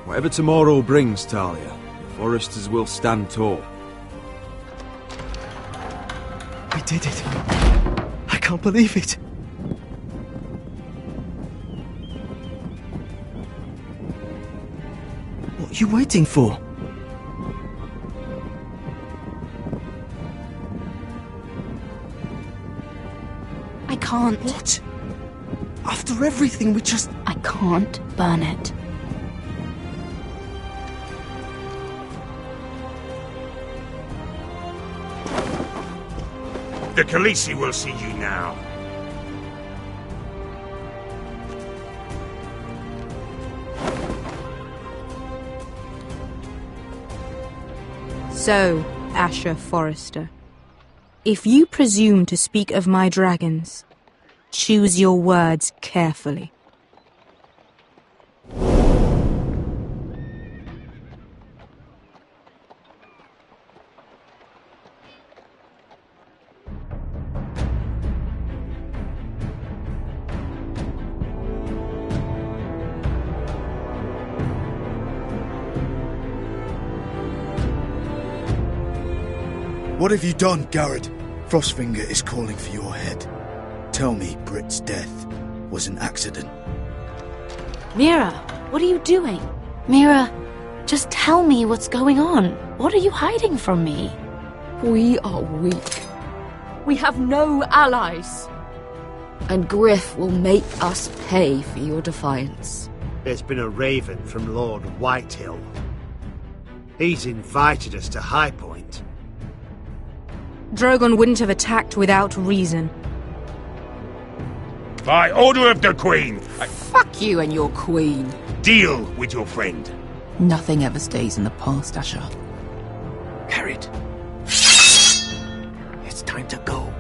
Whatever tomorrow brings, Talia, the foresters will stand tall. I did it. I can't believe it. What are you waiting for? I can't. What? After everything we just... I can't burn it. The Khaleesi will see you now. So, Asher Forrester, if you presume to speak of my dragons, choose your words carefully. What have you done, Garrett? Frostfinger is calling for your head. Tell me Britt's death was an accident. Mira, what are you doing? Mira, just tell me what's going on. What are you hiding from me? We are weak. We have no allies. And Griff will make us pay for your defiance. There's been a raven from Lord Whitehill. He's invited us to High Point. Drogon wouldn't have attacked without reason. By order of the Queen, Fuck you and your queen. deal with your friend. Nothing ever stays in the past, Asher. Garrett. It's time to go.